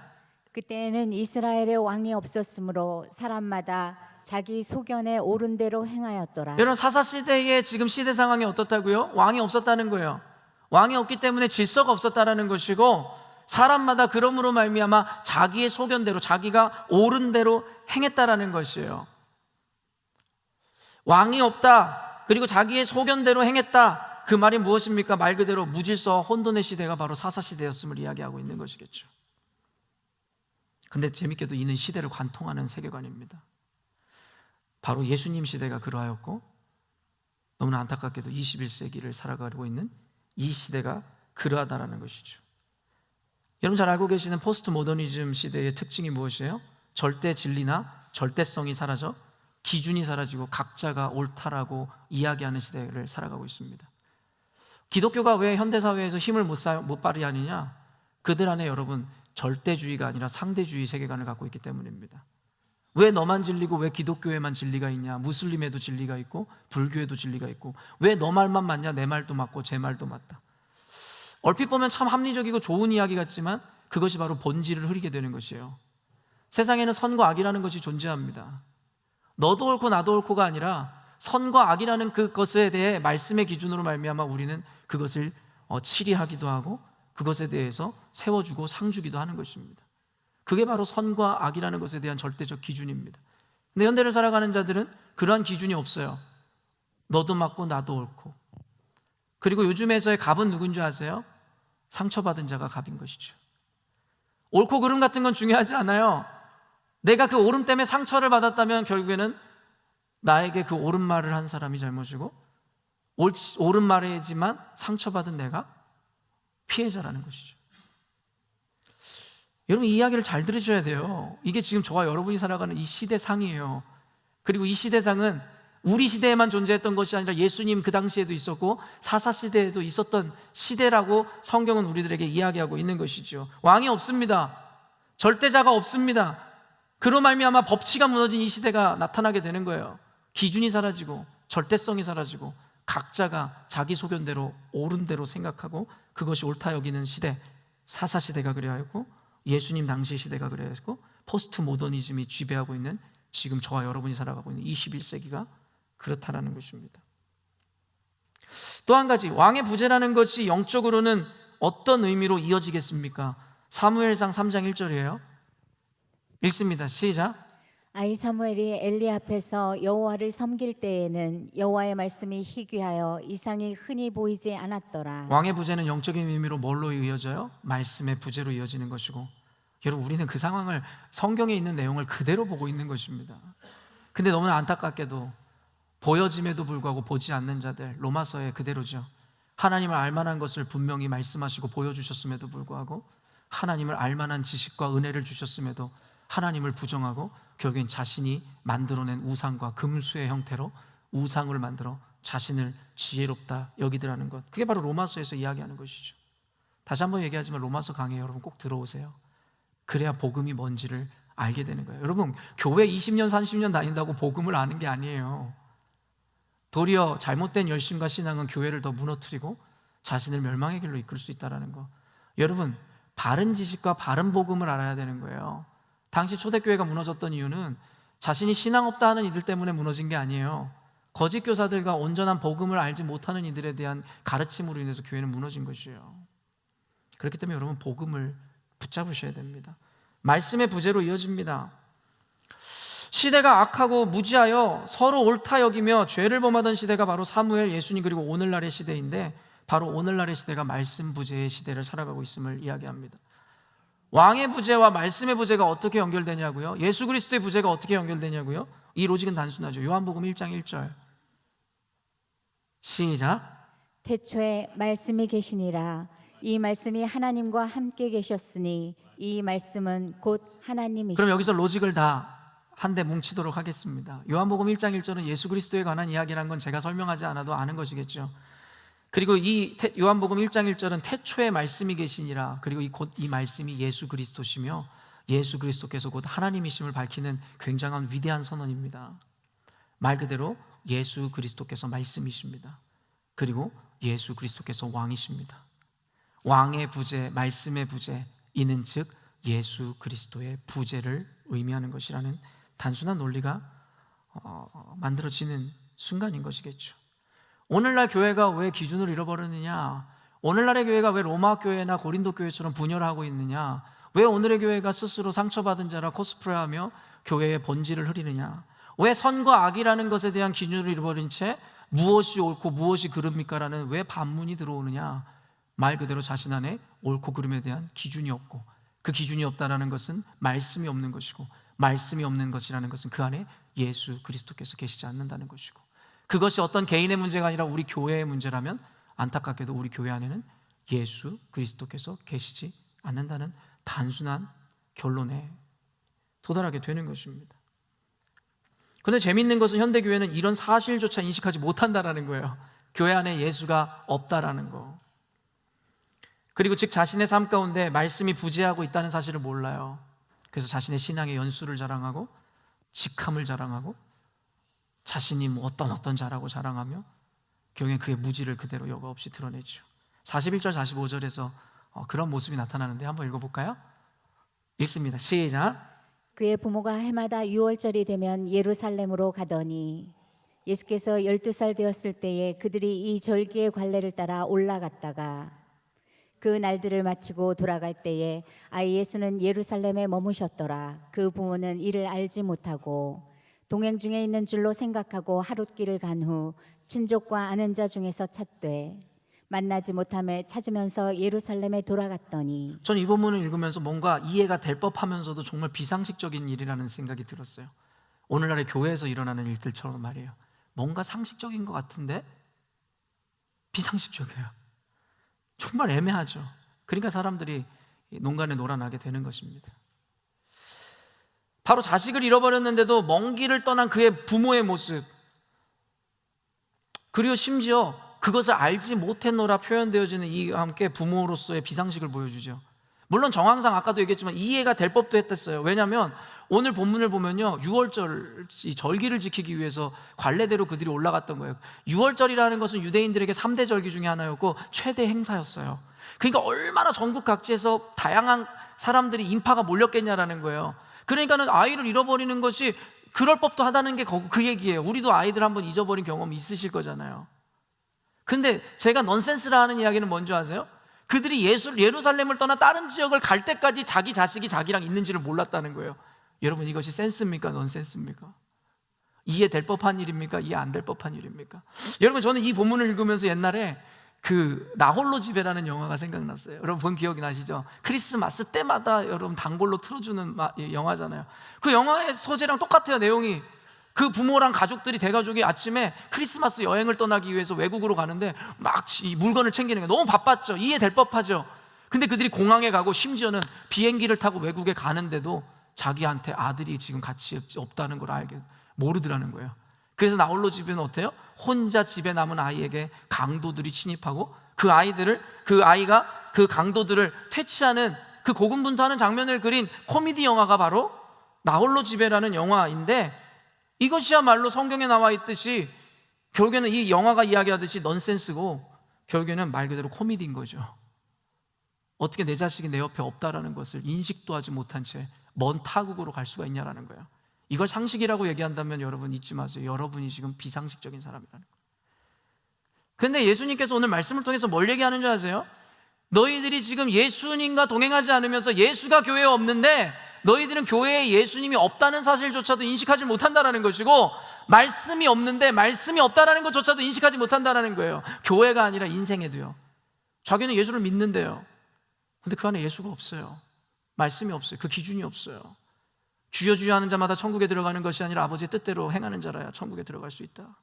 그때에는 이스라엘의 왕이 없었으므로 사람마다 자기 소견에 옳은 대로 행하였더라. 여러분 사사 시대의 지금 시대 상황이 어떻다고요? 왕이 없었다는 거예요. 왕이 없기 때문에 질서가 없었다라는 것이고, 사람마다 그러므로 말미암아 자기의 소견대로 자기가 옳은 대로 행했다라는 것이에요. 왕이 없다, 그리고 자기의 소견대로 행했다, 그 말이 무엇입니까? 말 그대로 무질서와 혼돈의 시대가 바로 사사 시대였음을 이야기하고 있는 것이겠죠. 근데 재밌게도 이는 시대를 관통하는 세계관입니다. 바로 예수님 시대가 그러하였고, 너무나 안타깝게도 21세기를 살아가고 있는 이 시대가 그러하다라는 것이죠. 여러분 잘 알고 계시는 포스트 모더니즘 시대의 특징이 무엇이에요? 절대 진리나 절대성이 사라져 기준이 사라지고 각자가 옳다라고 이야기하는 시대를 살아가고 있습니다. 기독교가 왜 현대사회에서 힘을 못 발휘하느냐? 그들 안에 여러분 절대주의가 아니라 상대주의 세계관을 갖고 있기 때문입니다. 왜 너만 진리고 왜 기독교에만 진리가 있냐? 무슬림에도 진리가 있고 불교에도 진리가 있고, 왜 너 말만 맞냐? 내 말도 맞고 제 말도 맞다. 얼핏 보면 참 합리적이고 좋은 이야기 같지만 그것이 바로 본질을 흐리게 되는 것이에요. 세상에는 선과 악이라는 것이 존재합니다. 너도 옳고 나도 옳고가 아니라 선과 악이라는 그것에 대해 말씀의 기준으로 말미암아 우리는 그것을 치리하기도 하고 그것에 대해서 세워주고 상주기도 하는 것입니다. 그게 바로 선과 악이라는 것에 대한 절대적 기준입니다. 근데 현대를 살아가는 자들은 그러한 기준이 없어요. 너도 맞고 나도 옳고. 그리고 요즘에서의 갑은 누군지 아세요? 상처받은 자가 갑인 것이죠. 옳고 그름 같은 건 중요하지 않아요. 내가 그 옳음 때문에 상처를 받았다면 결국에는 나에게 그 옳은 말을 한 사람이 잘못이고, 옳은 말이지만 상처받은 내가 피해자라는 것이죠. 여러분 이 이야기를 잘 들으셔야 돼요. 이게 지금 저와 여러분이 살아가는 이 시대상이에요. 그리고 이 시대상은 우리 시대에만 존재했던 것이 아니라 예수님 그 당시에도 있었고 사사시대에도 있었던 시대라고 성경은 우리들에게 이야기하고 있는 것이죠. 왕이 없습니다. 절대자가 없습니다. 그로 말미암아 법치가 무너진 이 시대가 나타나게 되는 거예요. 기준이 사라지고 절대성이 사라지고 각자가 자기 소견대로 옳은 대로 생각하고 그것이 옳다 여기는 시대, 사사시대가 그래야 하고 예수님 당시 시대가 그래야 했고 포스트 모더니즘이 지배하고 있는 지금 저와 여러분이 살아가고 있는 21세기가 그렇다라는 것입니다. 또 한 가지, 왕의 부재라는 것이 영적으로는 어떤 의미로 이어지겠습니까? 사무엘상 3장 1절이에요. 읽습니다. 시작. 아이 사무엘이 엘리 앞에서 여호와를 섬길 때에는 여호와의 말씀이 희귀하여 이상이 흔히 보이지 않았더라. 왕의 부재는 영적인 의미로 뭘로 이어져요? 말씀의 부재로 이어지는 것이고, 여러분 우리는 그 상황을 성경에 있는 내용을 그대로 보고 있는 것입니다. 근데 너무나 안타깝게도 보여짐에도 불구하고 보지 않는 자들, 로마서에 그대로죠. 하나님을 알만한 것을 분명히 말씀하시고 보여주셨음에도 불구하고 하나님을 알만한 지식과 은혜를 주셨음에도 하나님을 부정하고 결국엔 자신이 만들어낸 우상과 금수의 형태로 우상을 만들어 자신을 지혜롭다 여기더라는 것, 그게 바로 로마서에서 이야기하는 것이죠. 다시 한번 얘기하지만 로마서 강의 여러분 꼭 들어오세요. 그래야 복음이 뭔지를 알게 되는 거예요. 여러분 교회 20년 30년 다닌다고 복음을 아는 게 아니에요. 도리어 잘못된 열심과 신앙은 교회를 더 무너뜨리고 자신을 멸망의 길로 이끌 수 있다는 거. 여러분 바른 지식과 바른 복음을 알아야 되는 거예요. 당시 초대교회가 무너졌던 이유는 자신이 신앙 없다 하는 이들 때문에 무너진 게 아니에요. 거짓 교사들과 온전한 복음을 알지 못하는 이들에 대한 가르침으로 인해서 교회는 무너진 것이에요. 그렇기 때문에 여러분 복음을 붙잡으셔야 됩니다. 말씀의 부재로 이어집니다. 시대가 악하고 무지하여 서로 옳다 여기며 죄를 범하던 시대가 바로 사무엘, 예수님 그리고 오늘날의 시대인데, 바로 오늘날의 시대가 말씀 부재의 시대를 살아가고 있음을 이야기합니다. 왕의 부재와 말씀의 부재가 어떻게 연결되냐고요? 예수 그리스도의 부재가 어떻게 연결되냐고요? 이 로직은 단순하죠. 요한복음 1장 1절 시작. 태초에 말씀이 계시니라. 이 말씀이 하나님과 함께 계셨으니 이 말씀은 곧 하나님이시라. 그럼 여기서 로직을 다 한데 뭉치도록 하겠습니다. 요한복음 1장 1절은 예수 그리스도에 관한 이야기라는 건 제가 설명하지 않아도 아는 것이겠죠. 그리고 이 요한복음 1장 1절은 태초에 말씀이 계시니라. 그리고 이 말씀이 예수 그리스도시며 예수 그리스도께서 곧 하나님이심을 밝히는 굉장한 위대한 선언입니다. 말 그대로 예수 그리스도께서 말씀이십니다. 그리고 예수 그리스도께서 왕이십니다. 왕의 부재, 말씀의 부재, 이는 즉 예수 그리스도의 부재를 의미하는 것이라는 단순한 논리가 만들어지는 순간인 것이겠죠. 오늘날 교회가 왜 기준을 잃어버렸느냐? 오늘날의 교회가 왜 로마 교회나 고린도 교회처럼 분열하고 있느냐? 왜 오늘의 교회가 스스로 상처받은 자라 코스프레하며 교회의 본질을 흐리느냐? 왜 선과 악이라는 것에 대한 기준을 잃어버린 채 무엇이 옳고 무엇이 그릅니까? 라는 왜 반문이 들어오느냐? 말 그대로 자신 안에 옳고 그름에 대한 기준이 없고, 그 기준이 없다는 것은 말씀이 없는 것이고, 말씀이 없는 것이라는 것은 그 안에 예수 그리스도께서 계시지 않는다는 것이고, 그것이 어떤 개인의 문제가 아니라 우리 교회의 문제라면 안타깝게도 우리 교회 안에는 예수 그리스도께서 계시지 않는다는 단순한 결론에 도달하게 되는 것입니다. 그런데 재미있는 것은 현대교회는 이런 사실조차 인식하지 못한다는 거예요. 교회 안에 예수가 없다라는 거. 그리고 즉 자신의 삶 가운데 말씀이 부재하고 있다는 사실을 몰라요. 그래서 자신의 신앙의 연수를 자랑하고 직함을 자랑하고 자신이 뭐 어떤 자라고 자랑하며 결국엔 그의 무지를 그대로 여과 없이 드러내죠. 41절 45절에서 그런 모습이 나타나는데 한번 읽어볼까요? 읽습니다. 시작. 그의 부모가 해마다 6월절이 되면 예루살렘으로 가더니 예수께서 12살 되었을 때에 그들이 이 절기의 관례를 따라 올라갔다가 그 날들을 마치고 돌아갈 때에 아이 예수는 예루살렘에 머무셨더라. 그 부모는 이를 알지 못하고 동행 중에 있는 줄로 생각하고 하룻길을 간 후 친족과 아는 자 중에서 찾되 만나지 못함에 찾으면서 예루살렘에 돌아갔더니, 저는 이 본문을 읽으면서 뭔가 이해가 될 법하면서도 정말 비상식적인 일이라는 생각이 들었어요. 오늘날의 교회에서 일어나는 일들처럼 말이에요. 뭔가 상식적인 것 같은데 비상식적이에요. 정말 애매하죠. 그러니까 사람들이 농간에 놀아나게 되는 것입니다. 바로 자식을 잃어버렸는데도 먼 길을 떠난 그의 부모의 모습, 그리고 심지어 그것을 알지 못했노라 표현되어지는 이 함께 부모로서의 비상식을 보여주죠. 물론 정황상 아까도 얘기했지만 이해가 될 법도 했댔어요. 왜냐하면 오늘 본문을 보면요, 6월절 이 절기를 지키기 위해서 관례대로 그들이 올라갔던 거예요. 6월절이라는 것은 유대인들에게 3대 절기 중에 하나였고 최대 행사였어요. 그러니까 얼마나 전국 각지에서 다양한 사람들이 인파가 몰렸겠냐라는 거예요. 그러니까는 아이를 잃어버리는 것이 그럴 법도 하다는 게 그 얘기예요. 우리도 아이들 한번 잊어버린 경험이 있으실 거잖아요. 근데 제가 넌센스라 하는 이야기는 뭔지 아세요? 그들이 예루살렘을 떠나 다른 지역을 갈 때까지 자기 자식이 자기랑 있는지를 몰랐다는 거예요. 여러분, 이것이 센스입니까? 넌센스입니까? 이해될 법한 일입니까? 이해 안 될 법한 일입니까? 여러분, 저는 이 본문을 읽으면서 옛날에 그 나홀로 집에라는 영화가 생각났어요. 여러분 본 기억이 나시죠? 크리스마스 때마다 여러분 단골로 틀어주는 영화잖아요. 그 영화의 소재랑 똑같아요. 내용이 그 부모랑 가족들이 대가족이 아침에 크리스마스 여행을 떠나기 위해서 외국으로 가는데 막 이 물건을 챙기는 게 너무 바빴죠. 이해될 법하죠. 근데 그들이 공항에 가고 심지어는 비행기를 타고 외국에 가는데도 자기한테 아들이 지금 같이 없다는 걸 모르더라는 거예요. 그래서 나홀로 집에는 어때요? 혼자 집에 남은 아이에게 강도들이 침입하고 그 아이가 그 강도들을 퇴치하는 그 고군분투하는 장면을 그린 코미디 영화가 바로 나홀로 집에라는 영화인데, 이것이야말로 성경에 나와 있듯이 결국에는 이 영화가 이야기하듯이 넌센스고 결국에는 말 그대로 코미디인 거죠. 어떻게 내 자식이 내 옆에 없다라는 것을 인식도 하지 못한 채 먼 타국으로 갈 수가 있냐라는 거예요. 이걸 상식이라고 얘기한다면 여러분 잊지 마세요. 여러분이 지금 비상식적인 사람이라는 거예요. 근데 예수님께서 오늘 말씀을 통해서 뭘 얘기하는 줄 아세요? 너희들이 지금 예수님과 동행하지 않으면서 예수가 교회에 없는데 너희들은 교회에 예수님이 없다는 사실조차도 인식하지 못한다는 것이고, 말씀이 없는데 말씀이 없다는 것조차도 인식하지 못한다는 거예요. 교회가 아니라 인생에도요. 자기는 예수를 믿는데요, 근데 그 안에 예수가 없어요. 말씀이 없어요. 그 기준이 없어요. 주여 주여 하는 자마다 천국에 들어가는 것이 아니라 아버지의 뜻대로 행하는 자라야 천국에 들어갈 수 있다.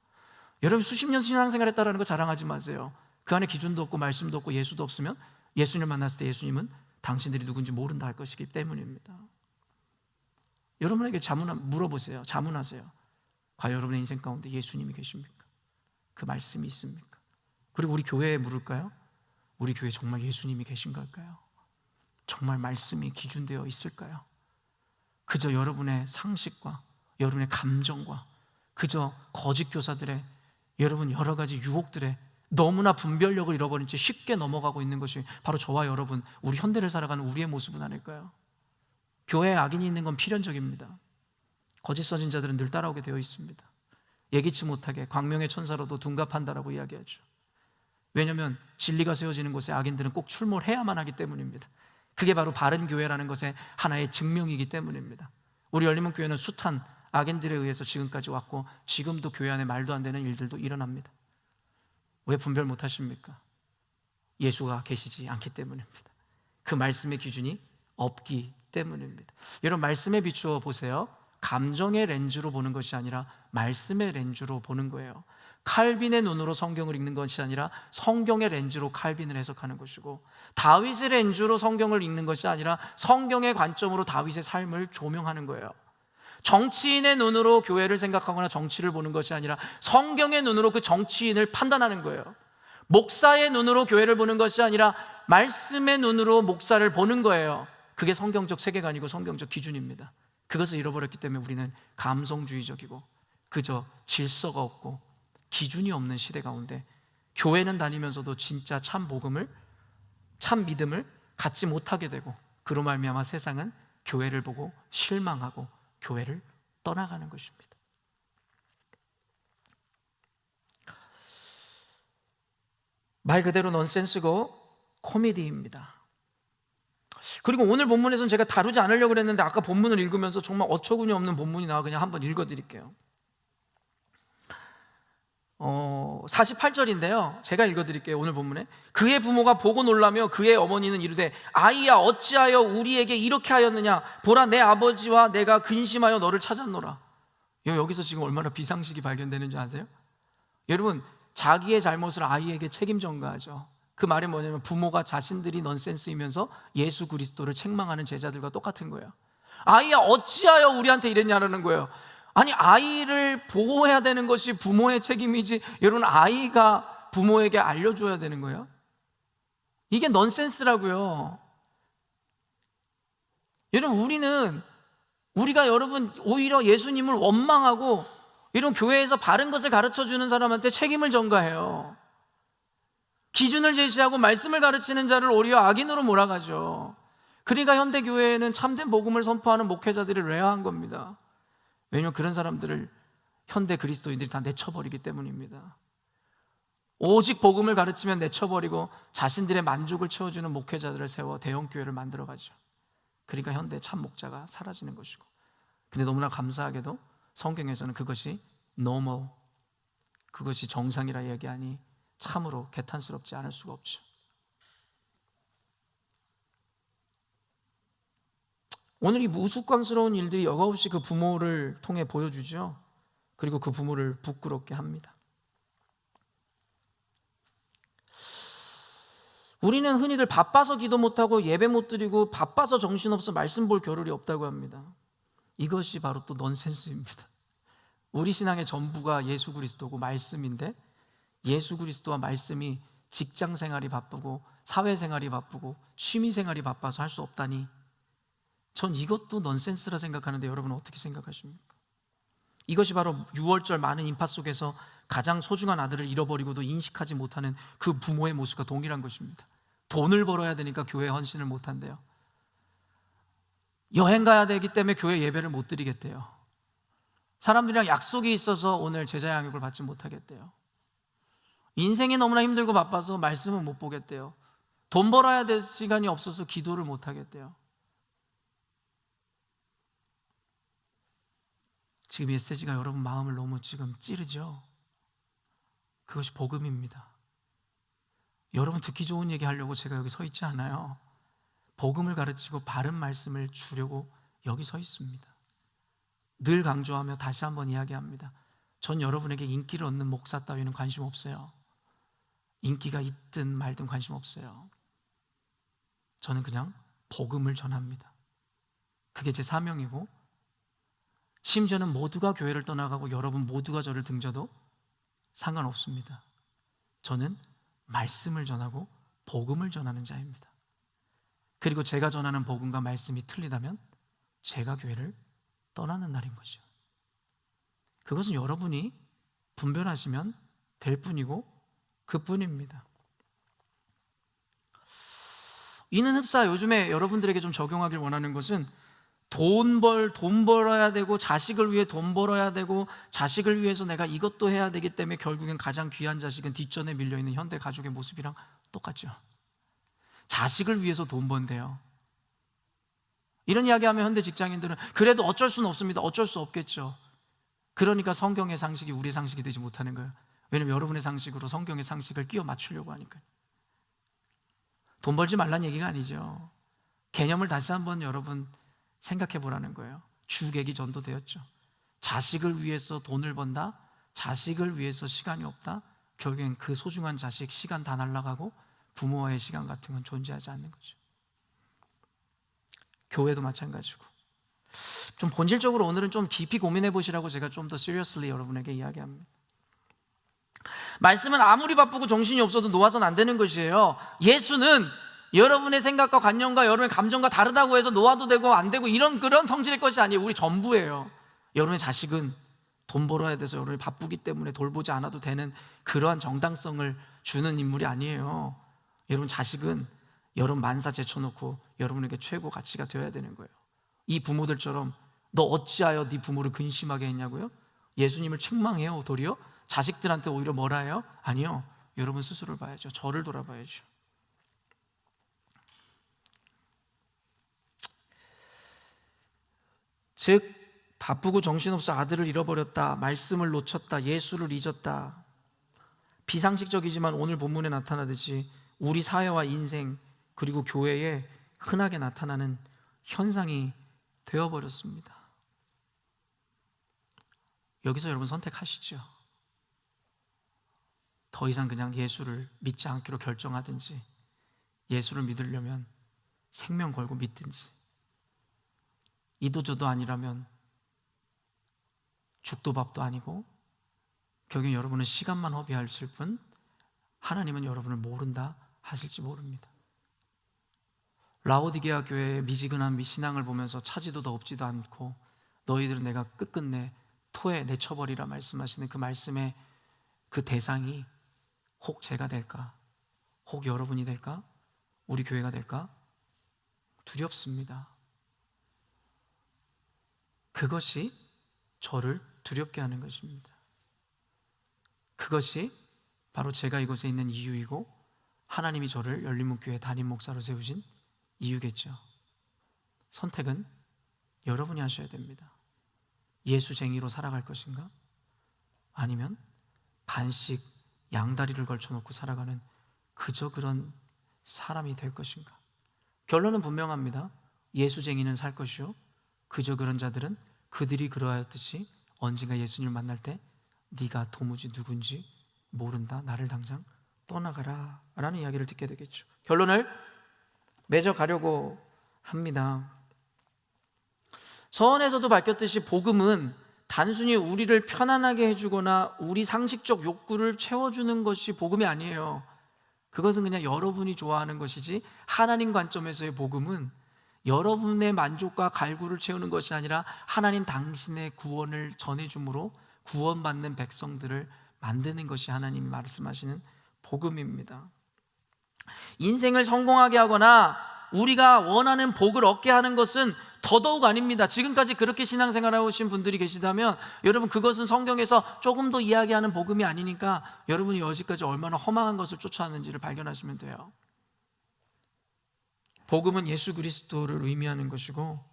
여러분 수십 년 신앙생활 했다는 거 자랑하지 마세요. 그 안에 기준도 없고 말씀도 없고 예수도 없으면 예수님을 만났을 때 예수님은 당신들이 누군지 모른다 할 것이기 때문입니다. 여러분에게 물어보세요. 자문하세요. 과연 여러분의 인생 가운데 예수님이 계십니까? 그 말씀이 있습니까? 그리고 우리 교회에 물을까요? 우리 교회에 정말 예수님이 계신 걸까요? 정말 말씀이 기준되어 있을까요? 그저 여러분의 상식과 여러분의 감정과 그저 거짓 교사들의 여러분 여러 가지 유혹들에 너무나 분별력을 잃어버린 채 쉽게 넘어가고 있는 것이 바로 저와 여러분, 우리 현대를 살아가는 우리의 모습은 아닐까요? 교회에 악인이 있는 건 필연적입니다. 거짓 선진자들은 늘 따라오게 되어 있습니다. 예기치 못하게 광명의 천사로도 둔갑한다라고 이야기하죠. 왜냐하면 진리가 세워지는 곳에 악인들은 꼭 출몰해야만 하기 때문입니다. 그게 바로 바른 교회라는 것의 하나의 증명이기 때문입니다. 우리 열린문교회는 숱한 악인들에 의해서 지금까지 왔고 지금도 교회 안에 말도 안 되는 일들도 일어납니다. 왜 분별 못하십니까? 예수가 계시지 않기 때문입니다. 그 말씀의 기준이 없기 때문입니다. 여러분 말씀에 비추어 보세요. 감정의 렌즈로 보는 것이 아니라 말씀의 렌즈로 보는 거예요. 칼빈의 눈으로 성경을 읽는 것이 아니라 성경의 렌즈로 칼빈을 해석하는 것이고, 다윗의 렌즈로 성경을 읽는 것이 아니라 성경의 관점으로 다윗의 삶을 조명하는 거예요. 정치인의 눈으로 교회를 생각하거나 정치를 보는 것이 아니라 성경의 눈으로 그 정치인을 판단하는 거예요. 목사의 눈으로 교회를 보는 것이 아니라 말씀의 눈으로 목사를 보는 거예요. 그게 성경적 세계관이고 성경적 기준입니다. 그것을 잃어버렸기 때문에 우리는 감성주의적이고 그저 질서가 없고 기준이 없는 시대 가운데 교회는 다니면서도 진짜 참 복음을, 참 믿음을 갖지 못하게 되고, 그로 말미암아 세상은 교회를 보고 실망하고 교회를 떠나가는 것입니다. 말 그대로 넌센스고 코미디입니다. 그리고 오늘 본문에서는 제가 다루지 않으려고 그랬는데 아까 본문을 읽으면서 정말 어처구니 없는 본문이 나와 그냥 한번 읽어드릴게요. 48절인데요 제가 읽어드릴게요. 오늘 본문에 그의 부모가 보고 놀라며 그의 어머니는 이르되 아이야 어찌하여 우리에게 이렇게 하였느냐, 보라 내 아버지와 내가 근심하여 너를 찾았노라. 여기서 지금 얼마나 비상식이 발견되는지 아세요? 여러분 자기의 잘못을 아이에게 책임 전가하죠. 그 말이 뭐냐면 부모가 자신들이 넌센스이면서 예수 그리스도를 책망하는 제자들과 똑같은 거예요. 아이야 어찌하여 우리한테 이랬냐라는 거예요. 아니, 아이를 보호해야 되는 것이 부모의 책임이지 여러분 아이가 부모에게 알려줘야 되는 거예요? 이게 넌센스라고요. 여러분, 우리가 여러분 오히려 예수님을 원망하고 이런 교회에서 바른 것을 가르쳐주는 사람한테 책임을 전가해요. 기준을 제시하고 말씀을 가르치는 자를 오히려 악인으로 몰아가죠. 그러니까 현대교회에는 참된 복음을 선포하는 목회자들이 레어한 겁니다. 왜냐하면 그런 사람들을 현대 그리스도인들이 다 내쳐버리기 때문입니다. 오직 복음을 가르치면 내쳐버리고 자신들의 만족을 채워주는 목회자들을 세워 대형교회를 만들어가죠. 그러니까 현대 참 목자가 사라지는 것이고, 근데 너무나 감사하게도 성경에서는 그것이 normal, 그것이 정상이라 얘기하니 참으로 개탄스럽지 않을 수가 없죠. 오늘 이 우스꽝스러운 일들이 여과없이 그 부모를 통해 보여주죠. 그리고 그 부모를 부끄럽게 합니다. 우리는 흔히들 바빠서 기도 못하고 예배 못 드리고 바빠서 정신없어 말씀 볼 겨를이 없다고 합니다. 이것이 바로 또 넌센스입니다. 우리 신앙의 전부가 예수 그리스도고 말씀인데, 예수 그리스도와 말씀이 직장 생활이 바쁘고 사회 생활이 바쁘고 취미 생활이 바빠서 할 수 없다니, 전 이것도 넌센스라 생각하는데 여러분은 어떻게 생각하십니까? 이것이 바로 6월절 많은 인파 속에서 가장 소중한 아들을 잃어버리고도 인식하지 못하는 그 부모의 모습과 동일한 것입니다. 돈을 벌어야 되니까 교회에 헌신을 못한대요. 여행 가야 되기 때문에 교회 예배를 못 드리겠대요. 사람들이랑 약속이 있어서 오늘 제자 양육을 받지 못하겠대요. 인생이 너무나 힘들고 바빠서 말씀을 못 보겠대요. 돈 벌어야 될 시간이 없어서 기도를 못 하겠대요. 지금 메시지가 여러분 마음을 너무 지금 찌르죠? 그것이 복음입니다. 여러분 듣기 좋은 얘기 하려고 제가 여기 서 있지 않아요. 복음을 가르치고 바른 말씀을 주려고 여기 서 있습니다. 늘 강조하며 다시 한번 이야기합니다. 전 여러분에게 인기를 얻는 목사 따위는 관심 없어요. 인기가 있든 말든 관심 없어요. 저는 그냥 복음을 전합니다. 그게 제 사명이고, 심지어는 모두가 교회를 떠나가고 여러분 모두가 저를 등져도 상관없습니다. 저는 말씀을 전하고 복음을 전하는 자입니다. 그리고 제가 전하는 복음과 말씀이 틀리다면 제가 교회를 떠나는 날인 거죠. 그것은 여러분이 분별하시면 될 뿐이고 그뿐입니다. 이는 흡사 요즘에 여러분들에게 좀 적용하길 원하는 것은 돈 벌어야 되고 자식을 위해 돈 벌어야 되고 자식을 위해서 내가 이것도 해야 되기 때문에 결국엔 가장 귀한 자식은 뒷전에 밀려있는 현대 가족의 모습이랑 똑같죠. 자식을 위해서 돈 번대요. 이런 이야기하면 현대 직장인들은 그래도 어쩔 수는 없습니다. 어쩔 수 없겠죠. 그러니까 성경의 상식이 우리의 상식이 되지 못하는 거예요. 왜냐면 여러분의 상식으로 성경의 상식을 끼워 맞추려고 하니까요. 돈 벌지 말란 얘기가 아니죠. 개념을 다시 한번 여러분 생각해 보라는 거예요. 주객이 전도되었죠. 자식을 위해서 돈을 번다, 자식을 위해서 시간이 없다, 결국엔 그 소중한 자식 시간 다 날아가고 부모와의 시간 같은 건 존재하지 않는 거죠. 교회도 마찬가지고. 좀 본질적으로 오늘은 좀 깊이 고민해 보시라고 제가 좀 더 seriously 여러분에게 이야기합니다. 말씀은 아무리 바쁘고 정신이 없어도 놓아서는 안 되는 것이에요. 예수는 여러분의 생각과 관념과 여러분의 감정과 다르다고 해서 놓아도 되고 안 되고 그런 성질의 것이 아니에요. 우리 전부예요. 여러분의 자식은 돈 벌어야 돼서 여러분이 바쁘기 때문에 돌보지 않아도 되는 그러한 정당성을 주는 인물이 아니에요. 여러분 자식은 여러분 만사 제쳐놓고 여러분에게 최고 가치가 되어야 되는 거예요. 이 부모들처럼 너 어찌하여 네 부모를 근심하게 했냐고요? 예수님을 책망해요 도리어? 자식들한테 오히려 뭐라 해요? 아니요, 여러분 스스로를 봐야죠. 저를 돌아봐야죠. 즉 바쁘고 정신없어 아들을 잃어버렸다, 말씀을 놓쳤다, 예수를 잊었다. 비상식적이지만 오늘 본문에 나타나듯이 우리 사회와 인생 그리고 교회에 흔하게 나타나는 현상이 되어버렸습니다. 여기서 여러분 선택하시죠. 더 이상 그냥 예수를 믿지 않기로 결정하든지, 예수를 믿으려면 생명 걸고 믿든지, 이도저도 아니라면 죽도 밥도 아니고 결국 여러분은 시간만 허비하실 뿐 하나님은 여러분을 모른다 하실지 모릅니다. 라오디게아 교회의 미지근한 미신앙을 보면서 차지도 없지도 않고 너희들은 내가 끝끝내 토에 내쳐버리라 말씀하시는 그 말씀의 그 대상이 혹 제가 될까? 혹 여러분이 될까? 우리 교회가 될까? 두렵습니다. 그것이 저를 두렵게 하는 것입니다. 그것이 바로 제가 이곳에 있는 이유이고 하나님이 저를 열린문교회 담임 목사로 세우신 이유겠죠. 선택은 여러분이 하셔야 됩니다. 예수쟁이로 살아갈 것인가? 아니면 반씩 양다리를 걸쳐놓고 살아가는 그저 그런 사람이 될 것인가? 결론은 분명합니다. 예수쟁이는 살 것이요 그저 그런 자들은 그들이 그러하였듯이 언젠가 예수님을 만날 때 네가 도무지 누군지 모른다, 나를 당장 떠나가라 라는 이야기를 듣게 되겠죠. 결론을 맺어가려고 합니다. 서원에서도 밝혔듯이 복음은 단순히 우리를 편안하게 해주거나 우리 상식적 욕구를 채워주는 것이 복음이 아니에요. 그것은 그냥 여러분이 좋아하는 것이지 하나님 관점에서의 복음은 여러분의 만족과 갈구를 채우는 것이 아니라 하나님 당신의 구원을 전해줌으로 구원받는 백성들을 만드는 것이 하나님이 말씀하시는 복음입니다. 인생을 성공하게 하거나 우리가 원하는 복을 얻게 하는 것은 더더욱 아닙니다. 지금까지 그렇게 신앙생활 해오신 분들이 계시다면 여러분 그것은 성경에서 조금 더 이야기하는 복음이 아니니까 여러분이 여지까지 얼마나 허망한 것을 쫓아왔는지를 발견하시면 돼요. 복음은 예수 그리스도를 의미하는 것이고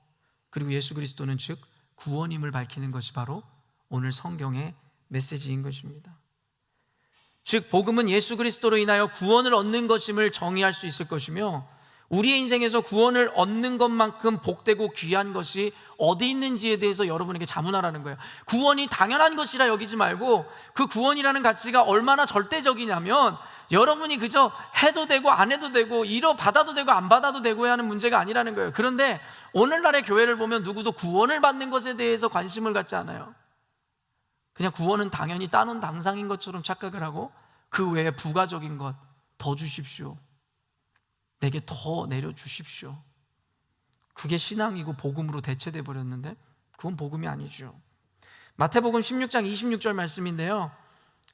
그리고 예수 그리스도는 즉 구원임을 밝히는 것이 바로 오늘 성경의 메시지인 것입니다. 즉 복음은 예수 그리스도로 인하여 구원을 얻는 것임을 정의할 수 있을 것이며 우리의 인생에서 구원을 얻는 것만큼 복되고 귀한 것이 어디 있는지에 대해서 여러분에게 자문하라는 거예요. 구원이 당연한 것이라 여기지 말고 그 구원이라는 가치가 얼마나 절대적이냐면 여러분이 그저 해도 되고 안 해도 되고 받아도 되고 안 받아도 되고 하는 문제가 아니라는 거예요. 그런데 오늘날의 교회를 보면 누구도 구원을 받는 것에 대해서 관심을 갖지 않아요. 그냥 구원은 당연히 따놓은 당상인 것처럼 착각을 하고 그 외에 부가적인 것 더 주십시오, 내게 더 내려주십시오. 그게 신앙이고 복음으로 대체돼 버렸는데 그건 복음이 아니죠. 마태복음 16장 26절 말씀인데요,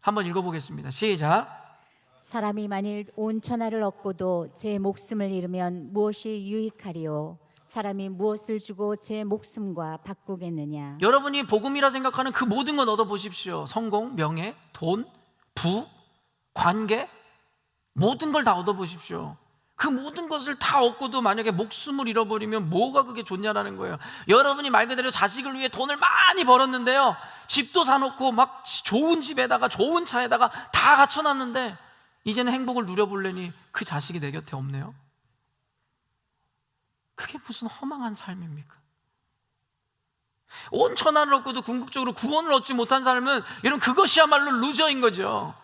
한번 읽어보겠습니다. 시작. 사람이 만일 온 천하를 얻고도 제 목숨을 잃으면 무엇이 유익하리요? 사람이 무엇을 주고 제 목숨과 바꾸겠느냐? 여러분이 복음이라 생각하는 그 모든 건 얻어보십시오. 성공, 명예, 돈, 부, 관계, 모든 걸 다 얻어보십시오. 그 모든 것을 다 얻고도 만약에 목숨을 잃어버리면 뭐가 그게 좋냐라는 거예요. 여러분이 말 그대로 자식을 위해 돈을 많이 벌었는데요, 집도 사놓고 막 좋은 집에다가 좋은 차에다가 다 갖춰놨는데 이제는 행복을 누려보려니 그 자식이 내 곁에 없네요. 그게 무슨 허망한 삶입니까? 온 천하를 얻고도 궁극적으로 구원을 얻지 못한 삶은 여러분 그것이야말로 루저인 거죠.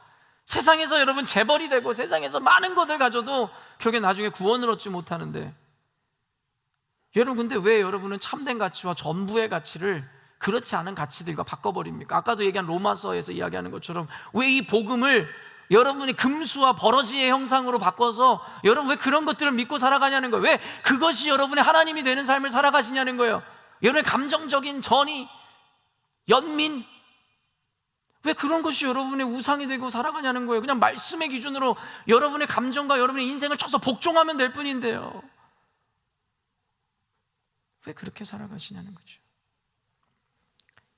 세상에서 여러분 재벌이 되고 세상에서 많은 것을 가져도 결국에 나중에 구원을 얻지 못하는데, 여러분 근데 왜 여러분은 참된 가치와 전부의 가치를 그렇지 않은 가치들과 바꿔버립니까? 아까도 얘기한 로마서에서 이야기하는 것처럼 왜 이 복음을 여러분이 금수와 버러지의 형상으로 바꿔서 여러분 왜 그런 것들을 믿고 살아가냐는 거예요. 왜 그것이 여러분의 하나님이 되는 삶을 살아가시냐는 거예요. 여러분의 감정적인 전의, 연민, 왜 그런 것이 여러분의 우상이 되고 살아가냐는 거예요. 그냥 말씀의 기준으로 여러분의 감정과 여러분의 인생을 쳐서 복종하면 될 뿐인데요, 왜 그렇게 살아가시냐는 거죠.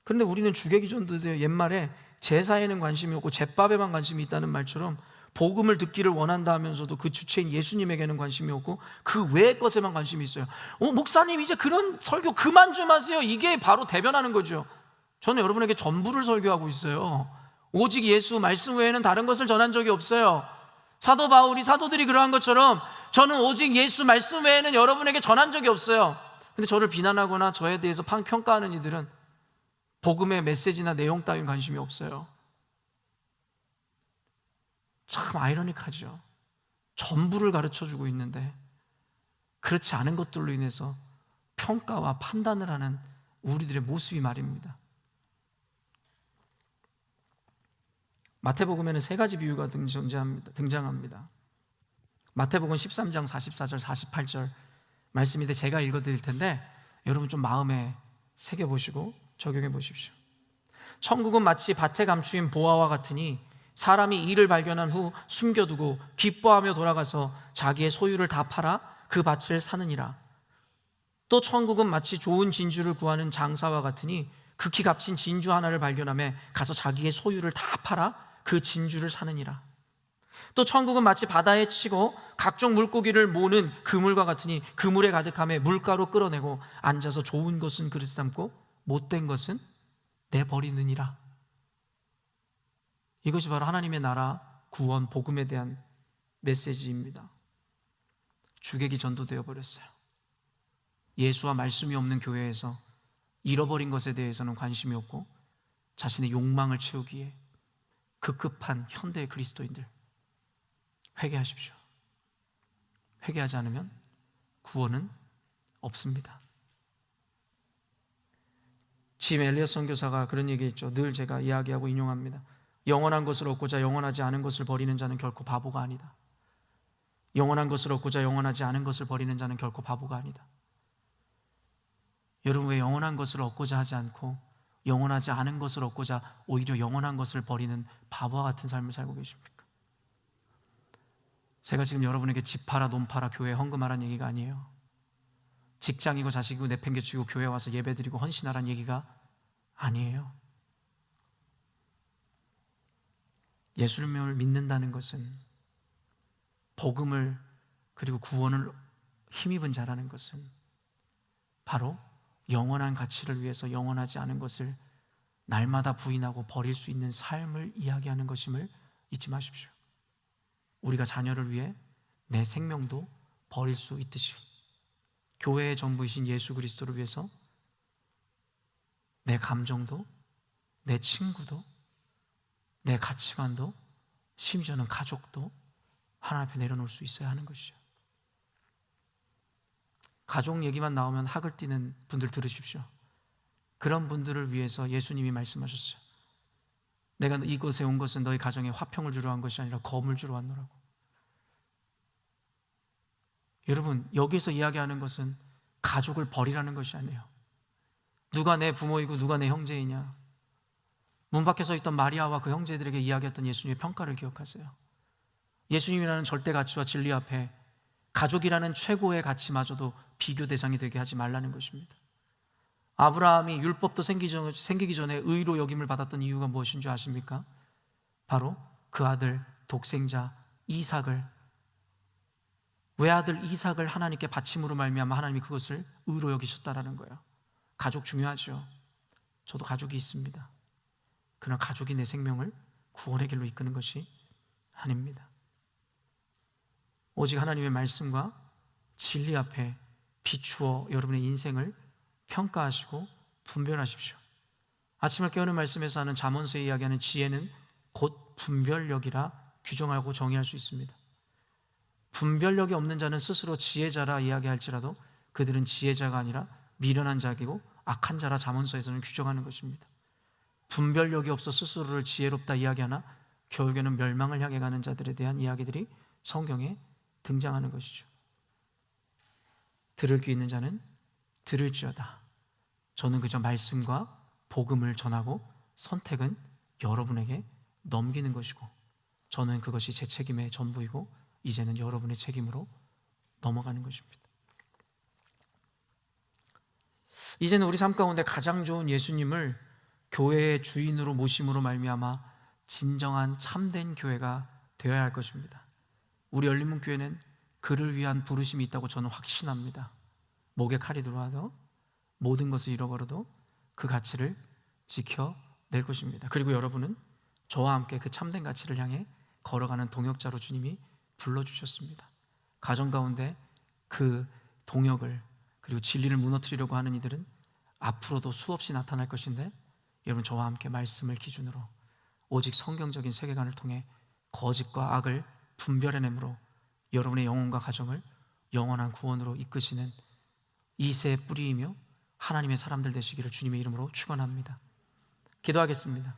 그런데 우리는 주객이전도돼요. 옛말에 제사에는 관심이 없고 제밥에만 관심이 있다는 말처럼 복음을 듣기를 원한다 하면서도 그 주체인 예수님에게는 관심이 없고 그 외의 것에만 관심이 있어요. 목사님 이제 그런 설교 그만 좀 하세요. 이게 바로 대변하는 거죠. 저는 여러분에게 전부를 설교하고 있어요. 오직 예수 말씀 외에는 다른 것을 전한 적이 없어요. 사도 바울이, 사도들이 그러한 것처럼 저는 오직 예수 말씀 외에는 여러분에게 전한 적이 없어요. 근데 저를 비난하거나 저에 대해서 평가하는 이들은 복음의 메시지나 내용 따윈 관심이 없어요. 참 아이러니하죠. 전부를 가르쳐주고 있는데 그렇지 않은 것들로 인해서 평가와 판단을 하는 우리들의 모습이 말입니다. 마태복음에는 세 가지 비유가 등장합니다. 마태복음 13장 44절 48절 말씀인데 제가 읽어드릴 텐데 여러분 좀 마음에 새겨보시고 적용해 보십시오. 천국은 마치 밭에 감추인 보화와 같으니 사람이 이를 발견한 후 숨겨두고 기뻐하며 돌아가서 자기의 소유를 다 팔아 그 밭을 사느니라. 또 천국은 마치 좋은 진주를 구하는 장사와 같으니 극히 값진 진주 하나를 발견하며 가서 자기의 소유를 다 팔아 그 진주를 사느니라. 또 천국은 마치 바다에 치고 각종 물고기를 모으는 그물과 같으니 그물에 가득함에 물가로 끌어내고 앉아서 좋은 것은 그릇에 담고 못된 것은 내버리느니라. 이것이 바로 하나님의 나라, 구원, 복음에 대한 메시지입니다. 주객이 전도되어 버렸어요. 예수와 말씀이 없는 교회에서 잃어버린 것에 대해서는 관심이 없고 자신의 욕망을 채우기에 급급한 현대의 그리스도인들, 회개하십시오. 회개하지 않으면 구원은 없습니다. 짐 엘리엇 선교사가 그런 얘기했죠. 늘 제가 이야기하고 인용합니다. 영원한 것을 얻고자 영원하지 않은 것을 버리는 자는 결코 바보가 아니다. 영원한 것을 얻고자 영원하지 않은 것을 버리는 자는 결코 바보가 아니다. 여러분, 왜 영원한 것을 얻고자 하지 않고 영원하지 않은 것을 얻고자 오히려 영원한 것을 버리는 바보와 같은 삶을 살고 계십니까? 제가 지금 여러분에게 집 팔아 논 팔아 교회에 헌금하라는 얘기가 아니에요. 직장이고 자식이고 내팽개치고 교회 와서 예배드리고 헌신하라는 얘기가 아니에요. 예수님을 믿는다는 것은, 복음을 그리고 구원을 힘입은 자라는 것은 바로 영원한 가치를 위해서 영원하지 않은 것을 날마다 부인하고 버릴 수 있는 삶을 이야기하는 것임을 잊지 마십시오. 우리가 자녀를 위해 내 생명도 버릴 수 있듯이 교회의 전부이신 예수 그리스도를 위해서 내 감정도, 내 친구도, 내 가치관도, 심지어는 가족도 하나님 앞에 내려놓을 수 있어야 하는 것이죠. 가족 얘기만 나오면 학을 띠는 분들 들으십시오. 그런 분들을 위해서 예수님이 말씀하셨어요. 내가 이곳에 온 것은 너희 가정에 화평을 주러 한 것이 아니라 검을 주러 왔노라고. 여러분, 여기서 이야기하는 것은 가족을 버리라는 것이 아니에요. 누가 내 부모이고 누가 내 형제이냐. 문 밖에 서 있던 마리아와 그 형제들에게 이야기했던 예수님의 평가를 기억하세요. 예수님이라는 절대 가치와 진리 앞에 가족이라는 최고의 가치마저도 비교 대상이 되게 하지 말라는 것입니다. 아브라함이 율법도 생기기 전에 의로 여김을 받았던 이유가 무엇인 줄 아십니까? 바로 그 아들 독생자 이삭을, 외아들 이삭을 하나님께 바침으로 말미암아 하나님이 그것을 의로 여기셨다라는 거예요. 가족 중요하죠. 저도 가족이 있습니다. 그러나 가족이 내 생명을 구원의 길로 이끄는 것이 아닙니다. 오직 하나님의 말씀과 진리 앞에 비추어 여러분의 인생을 평가하시고 분별하십시오. 아침을 깨우는 말씀에서 하는 잠언서에 이야기하는 지혜는 곧 분별력이라 규정하고 정의할 수 있습니다. 분별력이 없는 자는 스스로 지혜자라 이야기할지라도 그들은 지혜자가 아니라 미련한 자이고 악한 자라 잠언서에서는 규정하는 것입니다. 분별력이 없어 스스로를 지혜롭다 이야기하나 결국에는 멸망을 향해 가는 자들에 대한 이야기들이 성경에 등장하는 것이죠. 들을 귀 있는 자는 들을지어다. 저는 그저 말씀과 복음을 전하고 선택은 여러분에게 넘기는 것이고 저는 그것이 제 책임의 전부이고 이제는 여러분의 책임으로 넘어가는 것입니다. 이제는 우리 삶 가운데 가장 좋은 예수님을 교회의 주인으로 모심으로 말미암아 진정한 참된 교회가 되어야 할 것입니다. 우리 열린문교회는 그를 위한 부르심이 있다고 저는 확신합니다. 목에 칼이 들어와도 모든 것을 잃어버려도 그 가치를 지켜낼 것입니다. 그리고 여러분은 저와 함께 그 참된 가치를 향해 걸어가는 동역자로 주님이 불러주셨습니다. 가정 가운데 그 동역을 그리고 진리를 무너뜨리려고 하는 이들은 앞으로도 수없이 나타날 것인데 여러분 저와 함께 말씀을 기준으로 오직 성경적인 세계관을 통해 거짓과 악을 분별해내므로 여러분의 영혼과 가정을 영원한 구원으로 이끄시는 이새의 뿌리이며 하나님의 사람들 되시기를 주님의 이름으로 축원합니다. 기도하겠습니다.